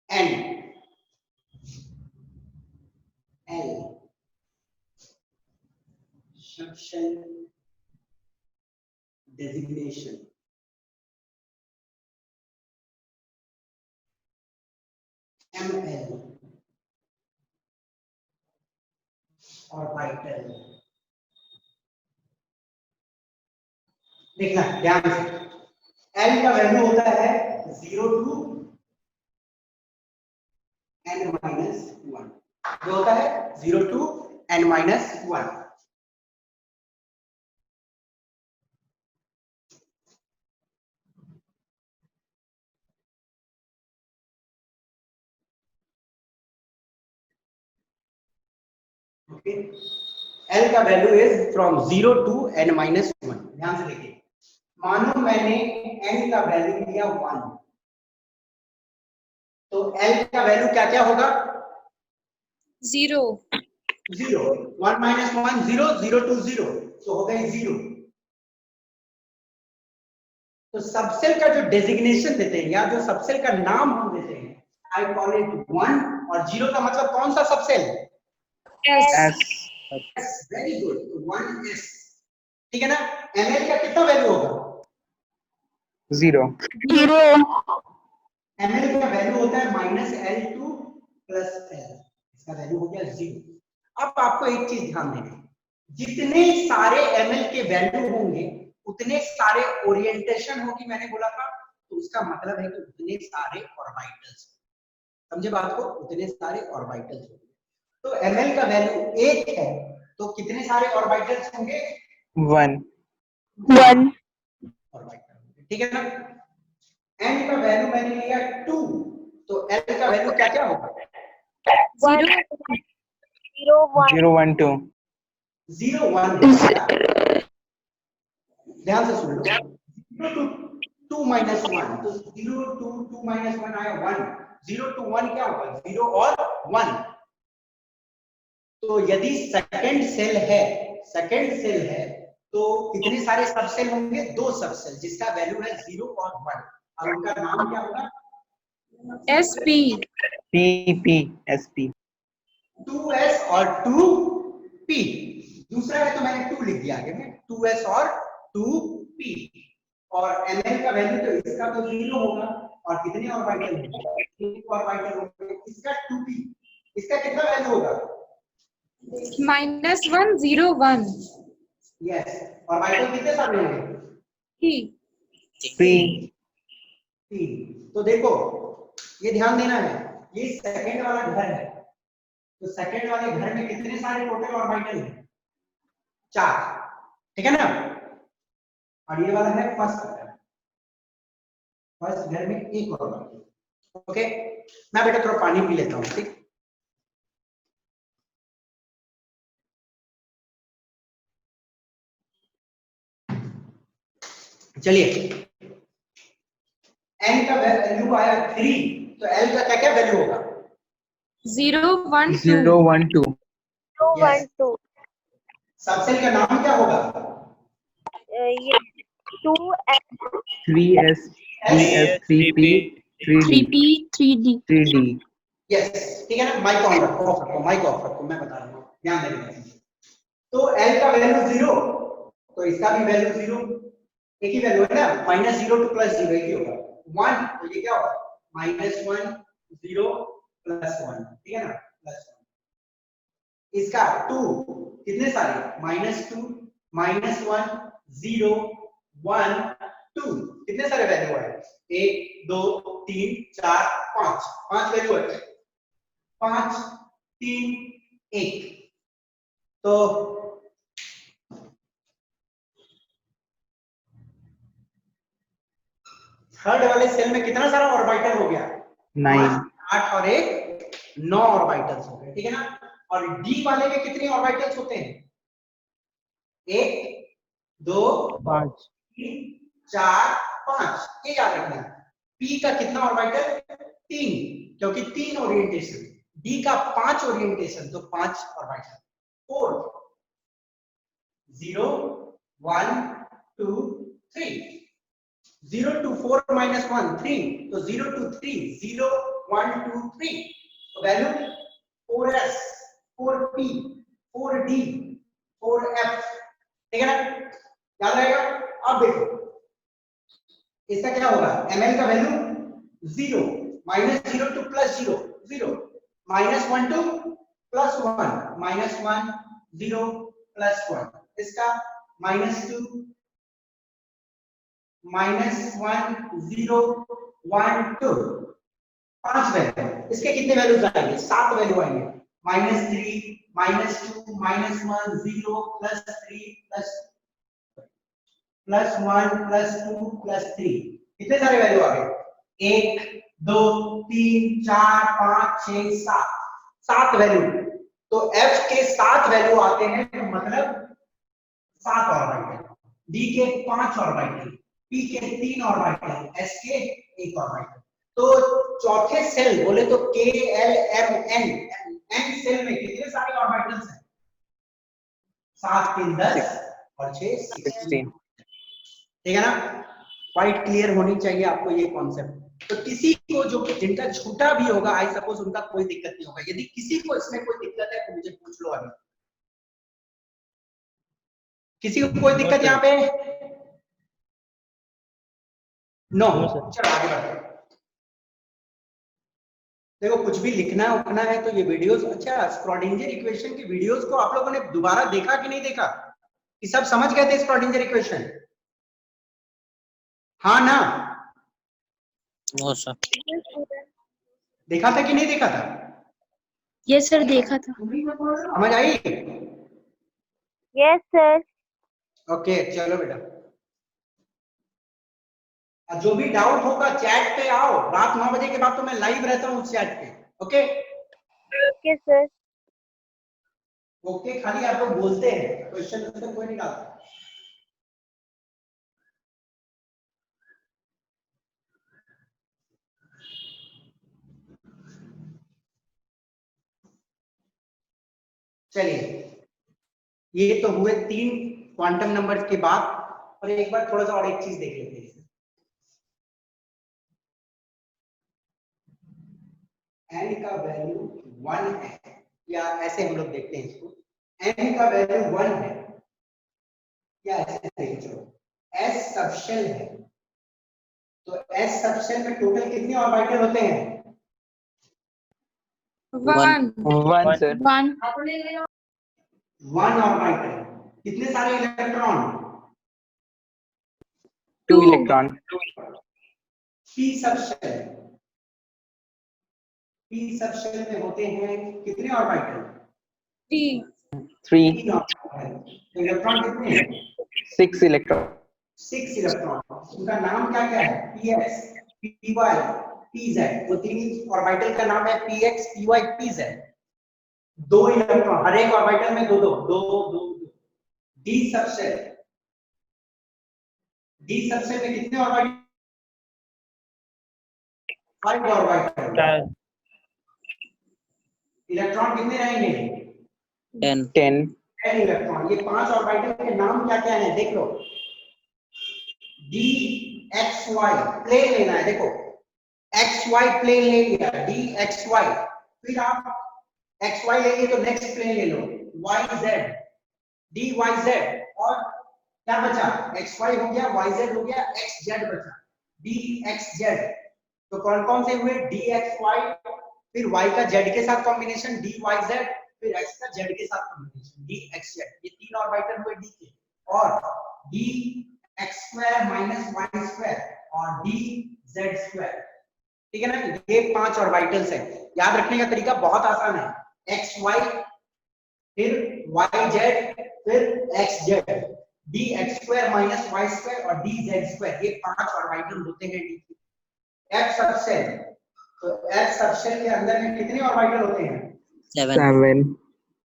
N L subshell designation, ML orbital। देखना ध्यान से, L का वैल्यू होता है 0 टू n-1, जो होता है 0 टू n-1। ओके, L का value is from 0 to n minus 1। ध्यान से देखिए, मानो मैंने n का वैल्यू लिया 1, तो L का वैल्यू क्या क्या होगा? 0 0, 1 माइनस 1 0, 0 टू 0, तो हो गई 0। तो सबसेल का जो डेजिग्नेशन देते हैं या जो सबसेल का नाम हम देते हैं, आई कॉल इट 1, और 0 का मतलब कौन सा subshell? S. Very good, 1s। ठीक है ना? ml का कितना वैल्यू होगा? 0. ml का वैल्यू होता है -L2 प्लस L, इसका वैल्यू हो गया 0। अब आपको एक चीज ध्यान देना, जितने सारे ml के वैल्यू होंगे उतने सारे ओरिएंटेशन होगी, मैंने बोला था। तो उसका मतलब है कि उतने सारे ऑर्बिटल्स, समझे बात को? उतने सारे ऑर्बिटल्स होंगे। तो ml का वैल्यू 1 है, तो कितने सारे ऑर्बिटल्स होंगे? 1. ऑर्बिटल होंगे, ठीक है ना? n का वैल्यू मैंने लिया 2, तो l का वैल्यू क्या क्या होगा? 1 0 1 0 1 2. 0 1। ध्यान से सुन लो, 0 टू 2 माइनस 1, तो 0 टू 2 माइनस 1 आया 1, 0 टू 1 क्या होगा? 0 और 1। तो यदि सेकंड सेल है तो कितने सारे सबसेल होंगे? 2 सबसेल, जिसका वैल्यू है 0 और 1, और उनका नाम क्या होगा? SP P. SP. 2s और 2p। दूसरा है तो मैंने 2 लिख दिया आगे में, 2s और 2p। और ml का वैल्यू तो इसका तो 0 होगा, और कितने ऑर्बिटल होंगे? एक ऑर्बिटल होगा, इसका 2p, इसका कितना वैल्यू होगा? -1 0 1 यस, ऑर्बिटल कितने सारे होंगे? 3 3। तो देखो, ये ध्यान देना है, ये सेकंड वाला घर है, तो सेकंड वाले घर में कितने सारे टोटल ऑर्बिटल हैं? 4, ठीक है ना? और ये वाला है फर्स्ट घर, फर्स्ट घर में एक ऑर्बिटल। ओके, मैं बेटा थोड़ा पानी पी लेता हूँ, ठीक? चलिए, n का वैल्यू आया 3, तो l का क्या क्या वैल्यू होगा? 0 1 2 0 1 2. 2 Yes. 1 2 सबसेल का नाम क्या होगा? ये 2s 3s 3s 3p 3d 3P 3D 3d. Yes, ठीक है ना? माइक ऑन रखो, माइक ऑफ रखो, मैं बता रहा हूँ, ध्यान देना। तो l का वैल्यू 0, तो इसका भी वैल्यू 0, एक ही वैल्यू है ना? -0 टू +0 एक ही होगा। 1, तो ये क्या होगा? -1 0 +1, ठीक है ना? +1। इसका 2, कितने सारे? -2 -1 0 1 2, कितने सारे वैल्यू है? 1 2 3 4 5, 5 वैल्यू है, 5 3 1। तो थर्ड वाले सेल में कितना सारा ऑर्बिटल हो गया? 9. 8 और 1 9 ऑर्बिटल्स हो गए, ठीक है ना? और डी वाले में कितने ऑर्बिटल्स होते हैं? 1 2 5 3 4 5, ये याद रखना। पी का कितना ऑर्बिटल? 3, क्योंकि 3 ओरिएंटेशन। डी का 5 ओरिएंटेशन, तो 5 ऑर्बिटल। 4 0 1 2 3, 0 to 4 minus 1 3, तो 0 to 3 0 1 2 3, तो value 4s 4p 4d 4f, ठीक है ना? याद रहेगा? अब देखो, इसका क्या होगा? ml का वैल्यू 0, -0 to +0 0, -1 to +1 -1 0 +1, इसका -2 -1 0 1 2, 5 वैल्यू। इसके कितने वैल्यूज आएंगे? 7 वैल्यू आएंगे। -3 -2 -1 0 +3 +1 +2 +3, कितने सारे वैल्यू आ गए? 1 2 3 4 5 6 7, 7 वैल्यू। तो F के 7 वैल्यू आते हैं तो मतलब 7 ऑर्बिटल, D के 5 ऑर्बिटल, P के 3 ऑर्बिटल, S के 1 ऑर्बिटल। तो चौथे सेल बोले तो K L M N, N shell में कितने सारे ऑर्बिटल्स हैं? 7 3 10 और 6 16। ठीक है ना? क्वाइट क्लियर होनी चाहिए आपको ये कॉन्सेप्ट। तो किसी को जो जिनका छोटा भी होगा, आई सपोज उनका कोई दिक्कत नहीं होगा। यदि किसी को इसमें कोई दिक्कत है तो मुझे पूछ लो अभी। किसी को कोई दिक्कत यहाँ पे? नो। चलो आगे बढ़ते हैं। देखो कुछ भी लिखना उठना है तो ये वीडियोस, अच्छा स्क्रॉडिंजर इक्वेशन की वीडियोस को आप लोगों ने दोबारा देखा कि नहीं देखा? कि सब समझ गए थे स्क्रॉडिंजर इक्वेशन? हाँ ना? No sir. देखा था कि नहीं देखा था? यस सर, देखा था। समझ आई? Yes sir. ओके चलो बेटा, जो भी डाउट होगा चैट पे आओ। रात 9 बजे के बाद तो मैं लाइव रहता हूँ चैट पे। Okay okay sir. ओके, खाली आप लोग बोलते हैं, क्वेश्चन आंसर कोई नहीं डालता। चलिए, ये तो हुए 3 क्वांटम नंबर्स के बाद। और एक बार थोड़ा सा और एक चीज देख लेते हैं। n का वैल्यू 1 है, या ऐसे हम लोग देखते हैं इसको, n का वैल्यू 1 है, या ऐसे देख लो s सबशेल है। तो s सबशेल में टोटल कितने ऑर्बिटल होते हैं? 1 1 सर। 1 1 ऑर्बिटल। कितने सारे electron? 2 electron. p subshell, p subshell में होते हैं कितने ऑर्बिटल? 3 3 ऑर्बिटल। इलेक्ट्रॉन कितने हैं? 6 इलेक्ट्रॉन। 6 इलेक्ट्रॉन। उनका नाम क्या क्या है? px, py, pz। वो 3 ऑर्बिटल का नाम है px, py, pz। 2 इलेक्ट्रॉन, हर एक ऑर्बिटल में 2 2 2 2। d सबशेल, d सबशेल में कितने ऑर्बिटल? 5 ऑर्बिटल। इलेक्ट्रॉन कितने रहेंगे? 10 10 इलेक्ट्रॉन। ये 5 ऑर्बिटल के नाम क्या क्या है देख लो। डी एक्स वाई प्लेन लेना है, देखो एक्स वाई प्लेन ले लिया, डी एक्स वाई। फिर आप एक्स वाई लेंगे तो नेक्स्ट प्लेन ले लो, y z, d y z. और क्या बचा? एक्स वाई हो गया, वाई जेड हो गया, एक्स जेड बचा, डी एक्स जेड। तो कौन कौन से हुए? डी एक्स वाई, फिर वाई का जेड के साथ कॉम्बिनेशन डी वाई जेड, फिर एक्स का जेड के साथ कॉम्बिनेशन डी एक्स जेड। ये 3 ऑर्बिटल हुए डी के। और D X square minus Y square और डी जेड स्क्वायर। ठीक है ना? ये 5 ऑर्बिटल्स है। याद रखने का तरीका बहुत आसान है, एक्स वाई, फिर वाई जेड, फिर X Z, D X square minus Y square और डी जेड स्क्वायर। ये 5 ऑर्बिटल होते हैं डी के। एफ सबशेल, तो एफ सबशेल के अंदर में कितने ऑर्बिटल होते हैं? 7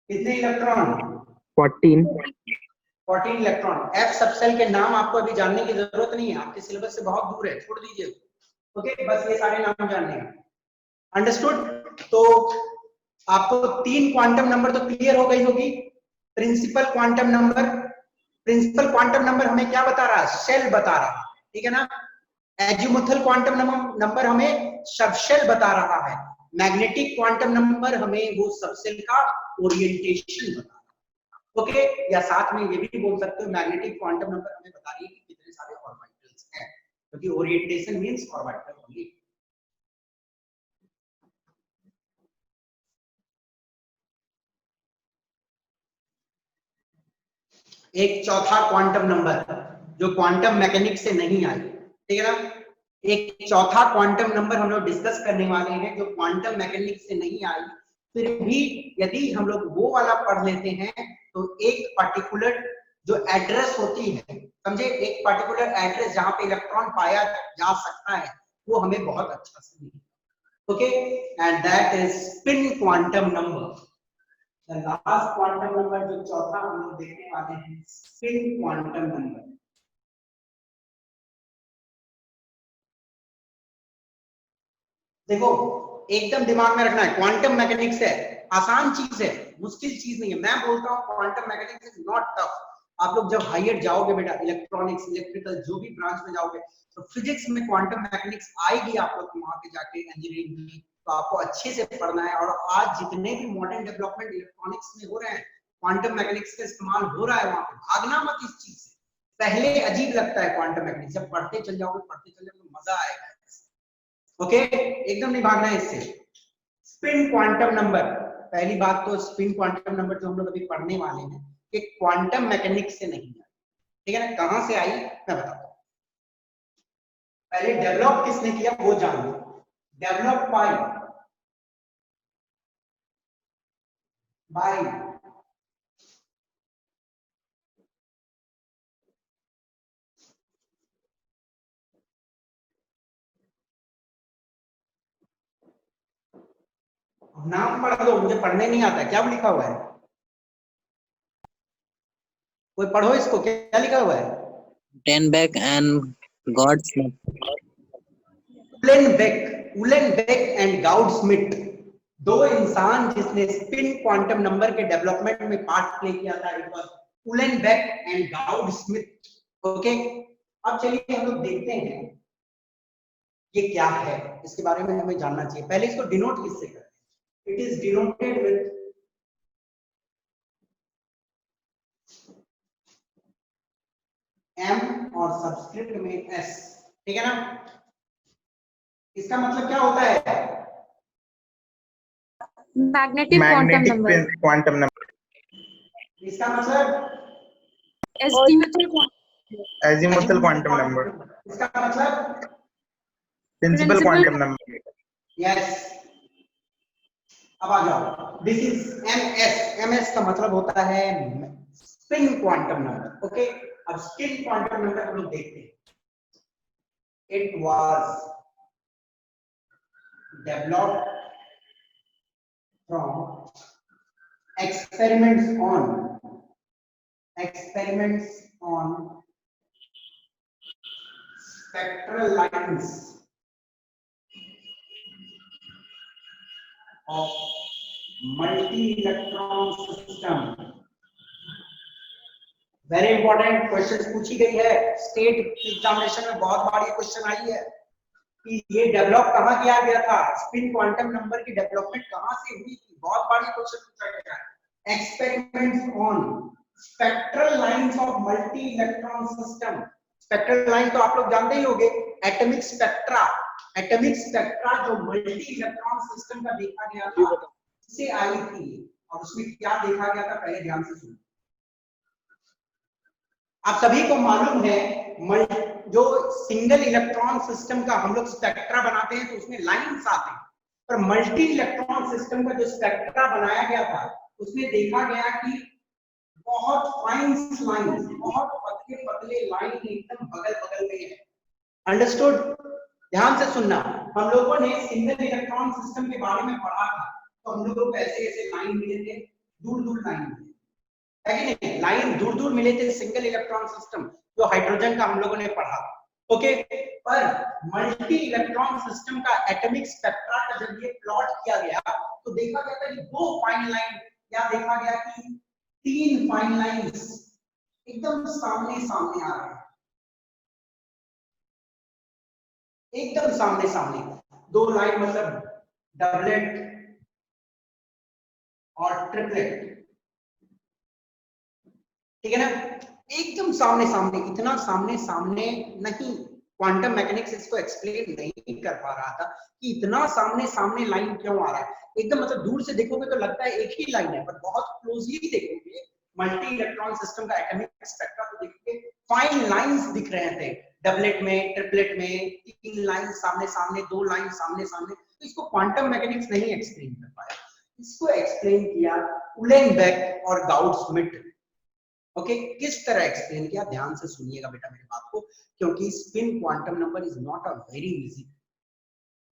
कितने इलेक्ट्रॉन? 14 14 इलेक्ट्रॉन। एफ सबसेल के नाम आपको अभी जानने की जरूरत नहीं है, आपके सिलेबस से बहुत दूर है, छोड़ दीजिए। ओके, बस ये सारे नाम जानने हैं। अंडरस्टूड? तो आपको 3 क्वांटम नंबर तो क्लियर हो गई होगी। Principal quantum number, principal quantum number हमें क्या बता रहा है? शेल बता रहा है, ठीक है ना? एजीमुथल क्वांटम नंबर हमें सबशेल बता रहा है। मैग्नेटिक क्वांटम नंबर हमें वो सबसेल का ओरिएंटेशन बता रहा है। ओके, या साथ में ये भी बोल सकते हो मैग्नेटिक क्वांटम नंबर हमें बता रही है कि कितने सारे ऑर्बिटल्स हैं, क्योंकि ओरिएंटेशन मींस ऑर्बिटल होंगे। एक चौथा क्वांटम नंबर जो क्वांटम मैकेनिक्स से नहीं आई, ठीक है ना? एक चौथा क्वांटम नंबर हम लोग डिस्कस करने वाले हैं जो क्वांटम मैकेनिक्स से नहीं आई। फिर भी यदि हम लोग वो वाला पढ़ लेते हैं तो एक पर्टिकुलर जो एड्रेस होती है, समझे, एक पर्टिकुलर एड्रेस जहां पे इलेक्ट्रॉन पाया जा सकता है, वो हमें बहुत अच्छा से मिलेगा। Okay, and that is spin quantum number. The last quantum number जो चौथा हम लोग देखने वाले हैं, स्पिन क्वांटम नंबर। देखो एकदम दिमाग में रखना है, क्वांटम मैकेनिक्स है, आसान चीज है, मुश्किल चीज नहीं है। मैं बोलता हूँ quantum mechanics is not tough. आप लोग जब हायर जाओगे बेटा, इलेक्ट्रॉनिक्स, इलेक्ट्रिकल, जो भी ब्रांच में जाओगे, तो फिजिक्स में क्वांटम मैकेनिक्स आएगी आप लोग को वहां पे जाके इंजीनियरिंग में, तो आपको अच्छे से पढ़ना है। और आज जितने भी मॉडर्न डेवलपमेंट इलेक्ट्रॉनिक्स में हो रहे हैं, क्वांटम मैकेनिक्स का इस्तेमाल हो रहा है वहां पे। भागना मत इस चीज से। पहले अजीब लगता है क्वांटम मैकेनिक्स, जब पढ़ते चल जाओगे तो मजा आएगा। ओके, एकदम नहीं भागना है इससे। स्पिन क्वांटम नंबर, पहली बात तो स्पिन क्वांटम नंबर जो हम लोग अभी पढ़ने वाले हैं, कि क्वांटम मैकेनिक्स से नहीं आई, ठीक है ना। कहां से आई मैं बताता हूं। पहले डेवलप किसने किया वो जान लो। डेवलप बाय नाम पढ़ दो, मुझे पढ़ने नहीं आता, क्या लिखा हुआ है, कोई पढ़ो इसको, क्या लिखा हुआ है। Ulenbeck and Goudsmit. उलेनबेक एंड गाउडस्मिट, दो इंसान जिसने स्पिन क्वांटम नंबर के डेवलपमेंट में पार्ट प्ले किया था, इट वाज उलेनबेक एंड गाउडस्मिट। ओके, अब चलिए हम लोग देखते हैं ये क्या है, इसके बारे में हमें जानना चाहिए। पहले इसको डिनोट किससे करते हैं। It is denoted with M और सब्सक्रिप्ट में एस, ठीक है ना। इसका मतलब क्या होता है, magnetic quantum number, quantum number, इसका मतलब एजीमुथल क्वांटम नंबर, इसका मतलब प्रिंसिपल क्वांटम नंबर। यस, अब आ जाओ, दिस इज एमएस। एमएस का मतलब होता है स्पिन क्वांटम नंबर। ओके, अब स्पिन क्वांटम नंबर हम लोग देखते हैं। It was developed from experiments on spectral lines of multi-electron system। Very important question पूछी गई है, स्टेट एग्जामिनेशन में बहुत बार ये क्वेश्चन आई है कि ये डेवलप कहाँ किया गया था, स्पिन क्वांटम नंबर की डेवलपमेंट कहाँ से हुई थी, बहुत बार ये क्वेश्चन पूछा गया है। Experiments on spectral lines of multi electron system. Spectral line तो आप लोग जानते ही होंगे, एटॉमिक स्पेक्ट्रा। एटॉमिक स्पेक्ट्रा जो मल्टी इलेक्ट्रॉन सिस्टम का देखा गया था, उससे आई थी। और उसमें क्या देखा गया था, पहले ध्यान से सुनो। आप सभी को मालूम है जो सिंगल इलेक्ट्रॉन सिस्टम का हम लोग स्पेक्ट्रा बनाते हैं तो उसमें लाइंस आते हैं, पर मल्टी इलेक्ट्रॉन सिस्टम का जो स्पेक्ट्रा बनाया गया था उसमें देखा गया कि बहुत फाइन लाइंस, बहुत पतले पतले लाइन एकदम बगल बगल में है। अंडरस्टूड? ध्यान से सुनना, हम लोगों ने सिंगल इलेक्ट्रॉन सिस्टम के बारे में पढ़ा था, तो हम लोगों को ऐसे ऐसे लाइन मिले थे, दूर दूर लाइन मिले, है कि नहीं, लाइन दूर दूर मिले थे। सिंगल इलेक्ट्रॉन सिस्टम जो हाइड्रोजन का हम लोगों ने पढ़ा, ओके। पर मल्टी इलेक्ट्रॉन सिस्टम का एटॉमिक स्पेक्ट्रा का जब ये प्लॉट किया गया तो देखा गया था कि दो फाइन लाइन, या देखा गया कि तीन फाइन लाइंस एकदम सामने सामने आ रहे हैं, एकदम सामने सामने। दो लाइन मतलब डबलेट और ट्रिपलेट, ठीक है ना, एकदम सामने सामने। इतना सामने सामने नहीं, क्वांटम मैकेनिक्स इसको एक्सप्लेन नहीं कर पा रहा था कि इतना सामने सामने लाइन क्यों आ रहा है। एकदम मतलब दूर से देखोगे तो लगता है एक ही लाइन है, पर बहुत क्लोजली देखोगे मल्टी इलेक्ट्रॉन सिस्टम का एटॉमिक स्पेक्ट्रा तो देखोगे फाइन लाइंस दिख रहे थे, डबलेट में, ट्रिपलेट में, तीन लाइन सामने सामने, दो लाइन सामने सामने। तो इसको क्वांटम मैकेनिक्स नहीं एक्सप्लेन कर पाया, इसको एक्सप्लेन किया उलेनबेक और गाउडस्मिट। ओके, किस तरह एक्सप्लेन किया, ध्यान से सुनिएगा बेटा मेरी बात को, क्योंकि spin quantum number is not a very easy.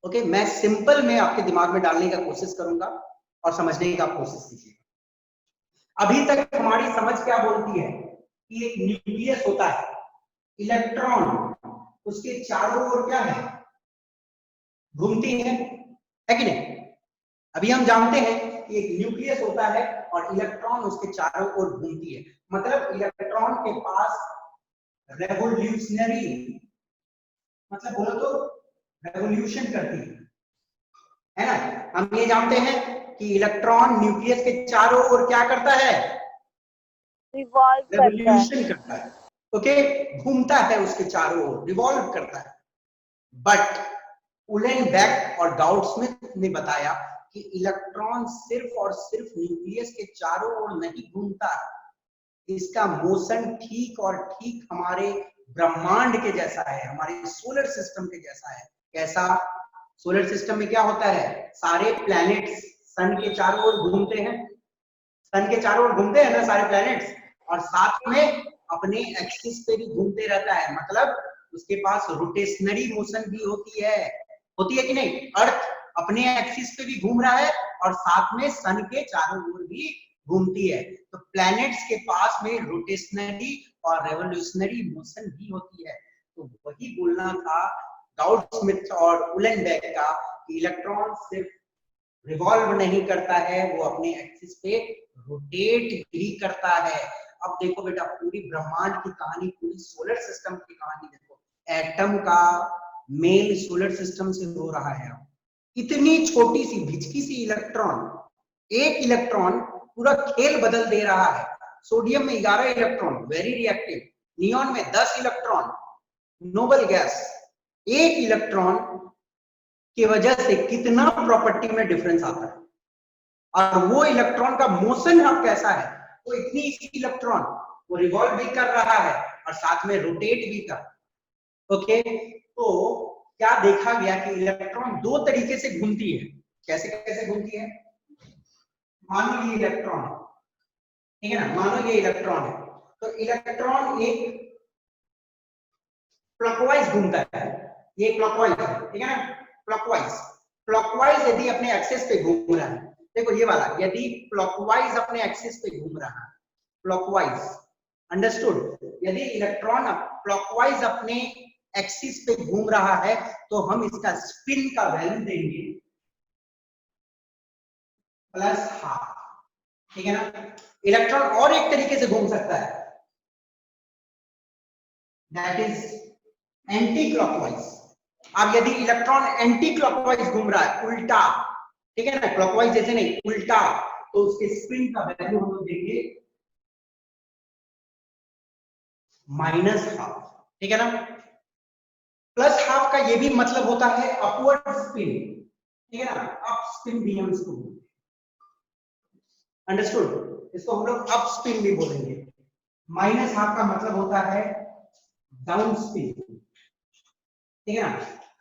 Okay, मैं सिंपल में आपके दिमाग में डालने का कोशिश करूंगा और समझने का कोशिश कीजिएगा। अभी तक हमारी समझ क्या बोलती है कि एक न्यूक्लियस होता है, इलेक्ट्रॉन उसके चारों ओर क्या है, घूमती है कि नहीं। अभी हम जानते हैं कि एक न्यूक्लियस होता है और इलेक्ट्रॉन उसके चारों ओर घूमती है, मतलब इलेक्ट्रॉन के पास रेवोल्यूशनरी, मतलब बोलो तो रेवोल्यूशन करती है ना। हम ये जानते हैं कि इलेक्ट्रॉन न्यूक्लियस के चारों ओर क्या करता है, रिवॉल्व करता है। रेवोल्यूशन करता है, ओके, घूमता है उसके चारों ओर, रिवॉल्व करता है। बट उलेनबेक और गाउडस्मिथ ने बताया कि इलेक्ट्रॉन सिर्फ और सिर्फ न्यूक्लियस के चारों ओर नहीं घूमता, इसका मोशन ठीक और ठीक हमारे ब्रह्मांड के जैसा है, हमारे सोलर सिस्टम के जैसा है। कैसा? सोलर सिस्टम में क्या होता है, सारे प्लैनेट्स सन के चारों ओर घूमते हैं, सन के चारों ओर घूमते हैं ना सारे प्लैनेट्स, और साथ में अपने एक्सिस पे भी घूमते रहता है, मतलब उसके पास रोटेशनरी मोशन भी होती है कि नहीं। अर्थ अपने एक्सिस पे भी घूम रहा है और साथ में सन के चारों ओर भी घूमती है, तो प्लैनेट्स के पास में रोटेशनरी और रेवोल्यूशनरी मोशन भी होती है। तो वही बोलना था गाउडस्मिथ और उलेनबेक का कि इलेक्ट्रॉन सिर्फ रिवॉल्व नहीं करता है, वो अपने एक्सिस पे रोटेट भी करता है। अब देखो बेटा, पूरी ब्रह्मांड की कहानी, पूरी सोलर सिस्टम की कहानी देखो, एटम का मेल सोलर सिस्टम से हो रहा है। इतनी छोटी सी भिचकी सी इलेक्ट्रॉन, एक इलेक्ट्रॉन पूरा खेल बदल दे रहा है। सोडियम में 11 इलेक्ट्रॉन, वेरी रिएक्टिव, नियॉन में 10 इलेक्ट्रॉन, नोबल गैस, एक इलेक्ट्रॉन की वजह से कितना प्रॉपर्टी में डिफरेंस आता है। और वो इलेक्ट्रॉन का मोशन अब कैसा है, वो इतनी सी इलेक्ट्रॉन वो रिवॉल्व भी कर रहा है और साथ में रोटेट भी कर। ओके, तो क्या देखा गया कि इलेक्ट्रॉन दो तरीके से घूमती है। कैसे कैसे घूमती है? मानो ये इलेक्ट्रॉन है, ठीक है ना, मानो ये इलेक्ट्रॉन है, तो इलेक्ट्रॉन एक क्लॉकवाइज घूमता है, ये क्लॉकवाइज है, ठीक है ना, क्लॉकवाइज यदि अपने एक्सिस पे घूम रहा है, देखो ये वाला, यदि क्लॉकवाइज अपने एक्सिस पे घूम रहा है, क्लॉकवाइज, अंडरस्टूड, यदि इलेक्ट्रॉन क्लॉकवाइज अपने एक्सिस पे घूम रहा है तो हम इसका स्पिन का वैल्यू देंगे +½ ठीक है ना। इलेक्ट्रॉन और एक तरीके से घूम सकता है, दैट इज एंटी क्लॉकवाइज। अब यदि इलेक्ट्रॉन एंटी क्लॉकवाइज घूम रहा है, उल्टा, ठीक है ना, क्लॉकवाइज जैसे नहीं, उल्टा, तो उसके स्पिन का वैल्यू हम लोग देंगे -½ ठीक है ना। +½ का ये भी मतलब होता है अपवर्ड स्पिन, ठीक है ना, अप स्पिन भी हम इसको बोलते हैं, अंडरस्टूड, इसको हम लोग अप स्पिन भी बोलेंगे। -½ का मतलब होता है डाउन स्पिन, ठीक है ना।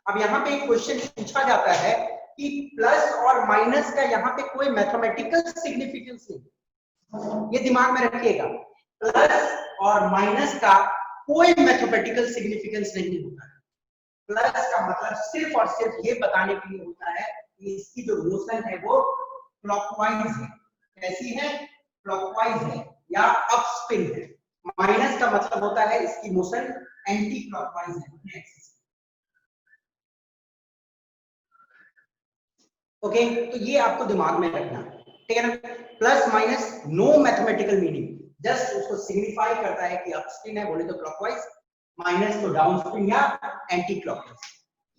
अब यहाँ पे एक क्वेश्चन पूछा जाता है कि प्लस और माइनस का यहाँ पे कोई मैथमेटिकल सिग्निफिकेंस नहीं, ये दिमाग में रखिएगा, प्लस और माइनस का कोई मैथमेटिकल सिग्निफिकेंस नहीं होता है। प्लस का मतलब सिर्फ और सिर्फ ये बताने के लिए होता है कि इसकी जो मोशन है वो क्लॉकवाइज है, कैसी है, क्लॉकवाइज है या अप स्पिन है। माइनस का मतलब होता है इसकी मोशन एंटी क्लॉकवाइज है अपने एक्सिस। ओके, तो ये आपको दिमाग में रखना, ठीक है ना। Plus minus no mathematical meaning, just उसको सिग्निफाई करता है कि अप स्पिन है बोले तो क्लॉकवाइज, माइनस तो डाउन स्पिन या एंटी क्लॉकवाइज।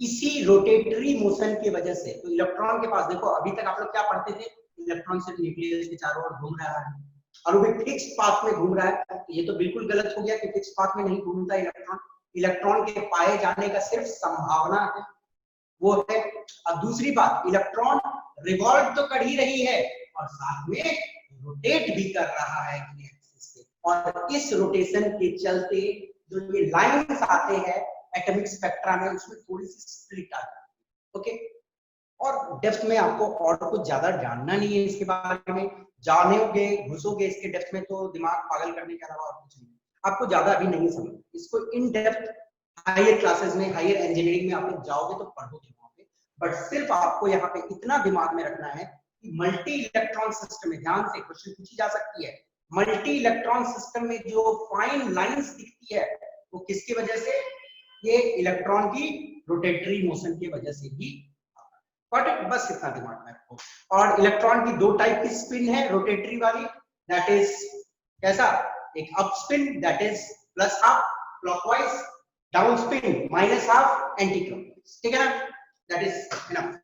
इसी रोटेटरी मोशन की वजह से तो इलेक्ट्रॉन के पास देखो, अभी तक आप लोग क्या पढ़ते थे, इलेक्ट्रॉन सिर्फ न्यूक्लियस के चारों ओर घूम रहा है और वो भी फिक्स्ड पाथ में घूम रहा है। ये तो बिल्कुल गलत हो गया कि फिक्स्ड पाथ में नहीं घूमता इलेक्ट्रॉन, इलेक्ट्रॉन के पाए जाने का सिर्फ संभावना है, वो है। अब दूसरी बात, इलेक्ट्रॉन रिवॉल्व तो कर ही रही है और साथ में रोटेट भी कर रहा है अपने एक्सिस पे, और इस रोटेशन के चलते जो ये लाइंस आते हैं एटॉमिक स्पेक्ट्रा में, उसमें थोड़ी सी स्प्लिट आ जाती है। ओके, और डेप्थ में आपको और कुछ ज्यादा जानना नहीं है इसके बारे में, जानोगे घुसोगे इसके डेप्थ में तो दिमाग पागल करने के अलावा और कुछ नहीं, आपको ज्यादा अभी नहीं समझ, इसको इन डेप्थ हायर क्लासेस में, हायर इंजीनियरिंग में आप लोग जाओगे तो पढ़ोगे वहां पे। बट सिर्फ आपको यहाँ पे इतना दिमाग में रखना है कि मल्टी इलेक्ट्रॉन सिस्टम में, ध्यान से क्वेश्चन पूछी जा सकती है, मल्टी इलेक्ट्रॉन सिस्टम में जो फाइन लाइंस दिखती है वो किसकी वजह से, ये इलेक्ट्रॉन की रोटेटरी मोशन की वजह से ही। बस इतना दिमाग में रखो। और इलेक्ट्रॉन की दो टाइप की स्पिन है रोटेटरी वाली, दैट इज कैसा, एक up spin that is plus half clockwise, down spin minus half anti clockwise, ठीक है ना, that is enough.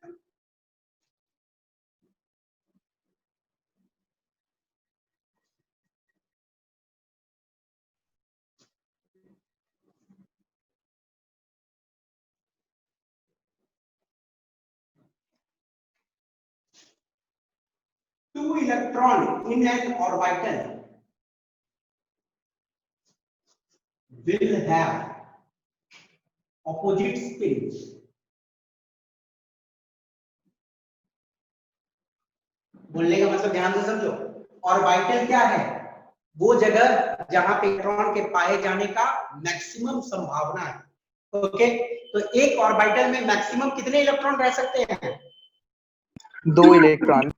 Two electron in an orbital will have opposite spins. बोलने का मतलब ध्यान से समझो, ऑर्बिटल क्या है, वो जगह जहां पे इलेक्ट्रॉन के पाए जाने का मैक्सिमम संभावना है। ओके, तो एक ऑर्बिटल में मैक्सिमम कितने इलेक्ट्रॉन रह सकते हैं, 2 इलेक्ट्रॉन।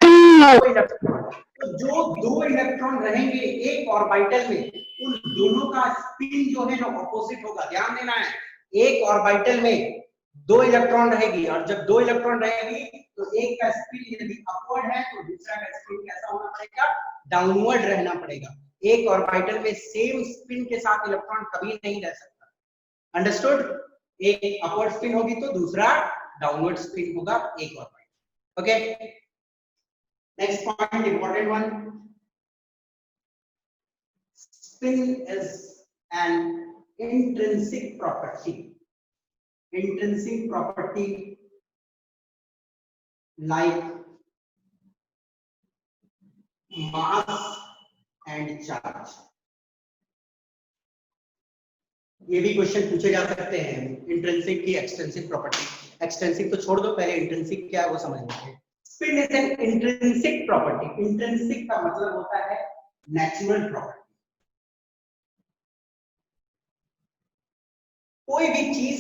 तो जो 2 इलेक्ट्रॉन रहेंगे एक ऑर्बिटल में, उन दोनों का स्पिन जो है ना ऑपोजिट होगा। ध्यान देना है, एक ऑर्बिटल में 2 इलेक्ट्रॉन रहेगी, और जब 2 इलेक्ट्रॉन रहेगी तो एक का स्पिन यदि अपवर्ड है तो दूसरा का स्पिन कैसा होना पड़ेगा, डाउनवर्ड रहना पड़ेगा। एक ऑर्बिटल में सेम स्पिन के साथ इलेक्ट्रॉन कभी नहीं रह सकता। अंडरस्टूड? एक अपवर्ड स्पिन होगी तो दूसरा डाउनवर्ड स्पिन होगा एक orbital. Okay, next point, important one. Spin is an intrinsic property. Intrinsic property like mass and charge. ये भी क्वेश्चन पूछे जा सकते हैं, इंट्रिंसिक की एक्सटेंसिव प्रॉपर्टी। एक्सटेंसिव तो छोड़ दो, पहले इंट्रिंसिक क्या है वो समझ लेते हैं। Spin is an intrinsic property. Intrinsic का मतलब होता है नेचुरल प्रॉपर्टी। कोई भी चीज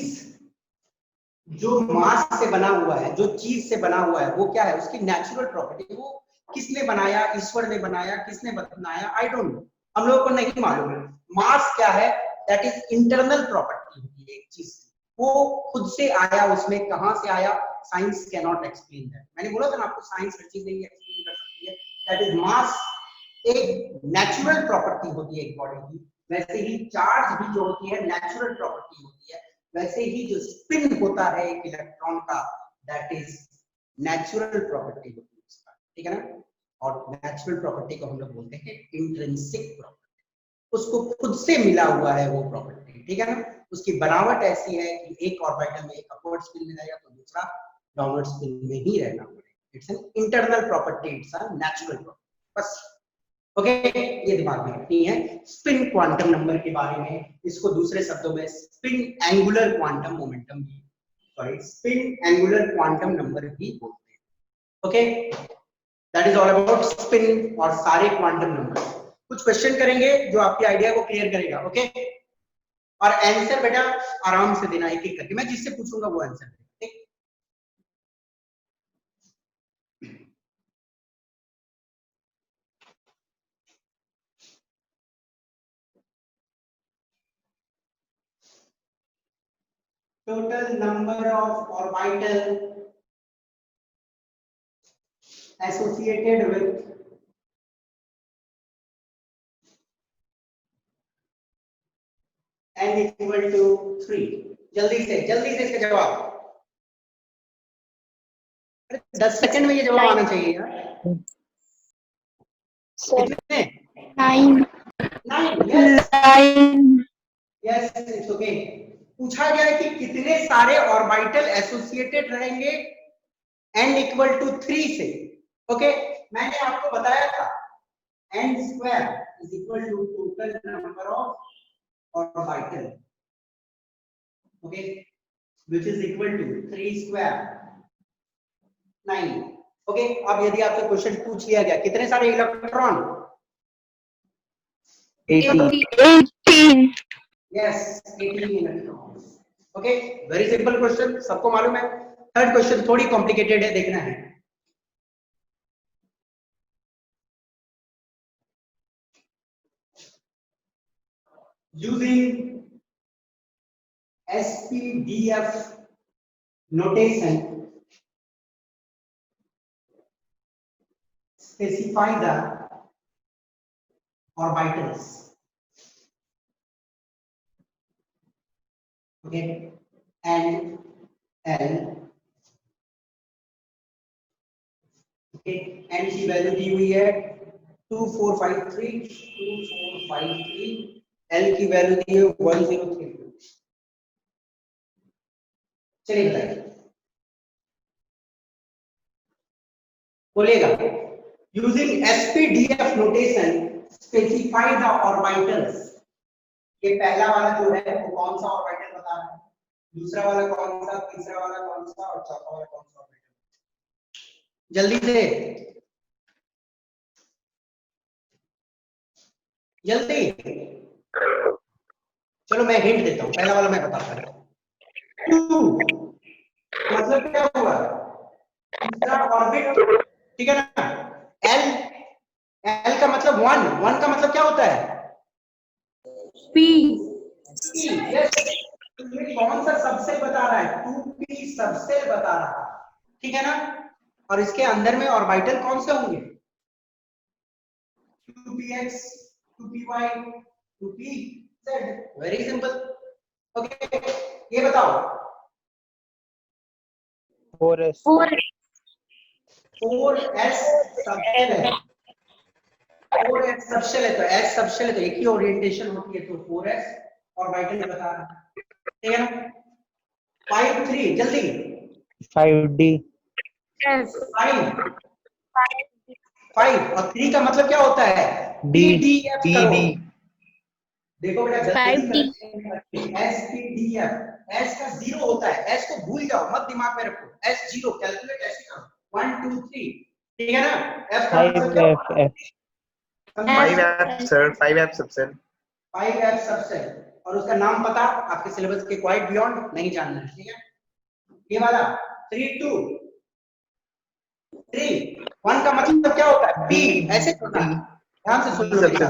जो मास से बना हुआ है, जो चीज से बना हुआ है, वो क्या है, उसकी नेचुरल प्रॉपर्टी। वो किसने बनाया, ईश्वर ने बनाया, किसने बनाया, आई डोंट नो, हम लोगों को नहीं मालूम है। मास क्या है, दैट इज इंटरनल प्रॉपर्टी होती है एक चीज, वो खुद से आया, उसमें कहां से आया, science can not explain that. मैंने बोला था ना आपको, साइंस हर चीज नहीं एक्सप्लेन कर सकती है। दैट इज मास एक नेचुरल प्रॉपर्टी होती है एक बॉडी की। वैसे ही चार्ज भी जो होती है नेचुरल प्रॉपर्टी होती है, वैसे ही जो स्पिन होता है एक इलेक्ट्रॉन का, दैट इज नेचुरल प्रॉपर्टी होती है उसका, ठीक है ना। और नेचुरल प्रॉपर्टी को हम लोग बोलते हैं इंट्रिंसिक प्रॉपर्टी। उसको खुद से मिला हुआ है वो प्रॉपर्टी, ठीक है ना। उसकी बनावट ऐसी है कि एक ऑर्बिटल में एक अपवर्ड स्पिन में रहेगा तो दूसरा डाउनवर्ड स्पिन में ही रहना पड़ेगा। It's an internal property, it's a natural property. बस ओके, ये दिमाग में रखनी है। स्पिन क्वांटम नंबर के बारे में, इसको दूसरे शब्दों में स्पिन एंगुलर क्वांटम मोमेंटम भी, sorry spin angular quantum number भी बोलते हैं। Okay, that is all about spin और सारे क्वांटम नंबर। कुछ क्वेश्चन करेंगे जो आपकी आइडिया को क्लियर करेगा। ओके, और आंसर बेटा आराम से देना एक एक करके, मैं जिससे पूछूंगा वो आंसर देगा, ठीक। Total number of orbital associated with n equal to 3। जल्दी से इसका जवाब, 10 सेकंड में ये जवाब आना चाहिए यार। कितने? 9। Yes, it's okay. पूछा गया है कि कितने सारे ऑर्बिटल एसोसिएटेड रहेंगे n इक्वल टू 3 से। ओके, मैंने आपको बताया था n square is equal to total number of orbital, okay, which is equal to 3 square 9। Okay, अब यदि आपसे क्वेश्चन पूछ लिया गया कितने सारे electron, 18। Yes 18 electron. Okay, very simple question, सबको मालूम है। थर्ड क्वेश्चन थोड़ी कॉम्प्लिकेटेड है, देखना है। using SPDF notation specify the orbitals. Okay, N, L. Okay, N की वैल्यू दी हुई है 2453, L की वैल्यू दी है 1032। चलिए बताइए, बोलिएगा। Using SPDF notation specify the orbitals. ये पहला वाला जो है वो कौन सा ऑर्बिटल बता रहा है, दूसरा वाला कौन सा, तीसरा वाला कौन सा और चौथा वाला कौन सा ऑर्बिटल, जल्दी से जल्दी। चलो मैं हिंट देता हूँ, पहला वाला मैं बताता हूँ। 2 मतलब क्या हुआ, दूसरा ऑर्बिट, ठीक है ना। L, L का मतलब 1 का मतलब क्या होता है, P. यस। तो ये कौन सा सबसेल बता रहा है, 2p सबसेल बता रहा है, ठीक है ना। और इसके अंदर में ऑर्बिटल कौन से होंगे, 2px, 2py, 2pz। Very simple. Okay, ये बताओ 4s 4s सबसेल है, 4s सबसेल है, तो s सबसेल है तो एक ही ओरिएंटेशन होती है, तो 4s ऑर्बिटल बता रहा है, ठीक है ना। 5 3 जल्दी, 5d 5 और 3 का मतलब क्या होता है, DDF करो। देखो बेटा गलती SPDF, S का 0 होता है, S को भूल जाओ, मत दिमाग में रखो, S 0 कैलकुलेट ऐसे करो 1 2 3, ठीक है ना। F का मतलब क्या होता है, 5F sir, 5F subshell. 5F subshell, और उसका नाम पता आपके सिलेबस के क्वाइट बियॉन्ड नहीं जानना है, ठीक है। ये वाला 3 2 3 1 का मतलब क्या होता है, P, ऐसे जोड़ना है, ध्यान से सुन लो बेटा,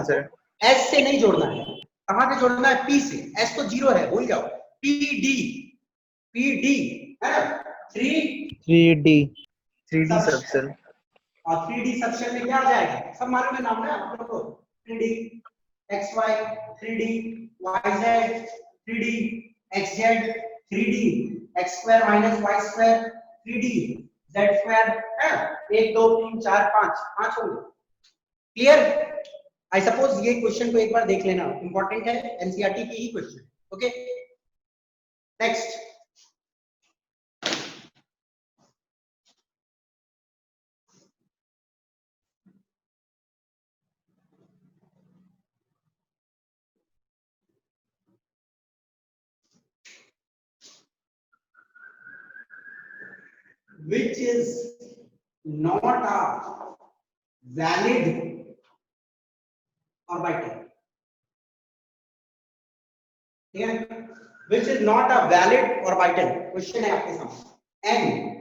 S से नहीं जोड़ना है, कहां से जोड़ना है, P से। S तो 0 है, भूल जाओ, PD है ना, 3d 3D सबसेल। और 3D सबसेल में क्या आ जाएगा, सब मालूम है नाम ना आप लोगों को, 3D XY, 3D YZ, 3D XZ, 3D X square minus Y square, 3D Z square है, 1 2 3 4 5 होंगे। क्लियर। आई सपोज ये क्वेश्चन को एक बार देख लेना, इंपॉर्टेंट है, एनसीईआरटी की ही question. Okay, next. Which is not a valid orbital, ठीक है, which is not a valid orbital, question है आपके सामने। N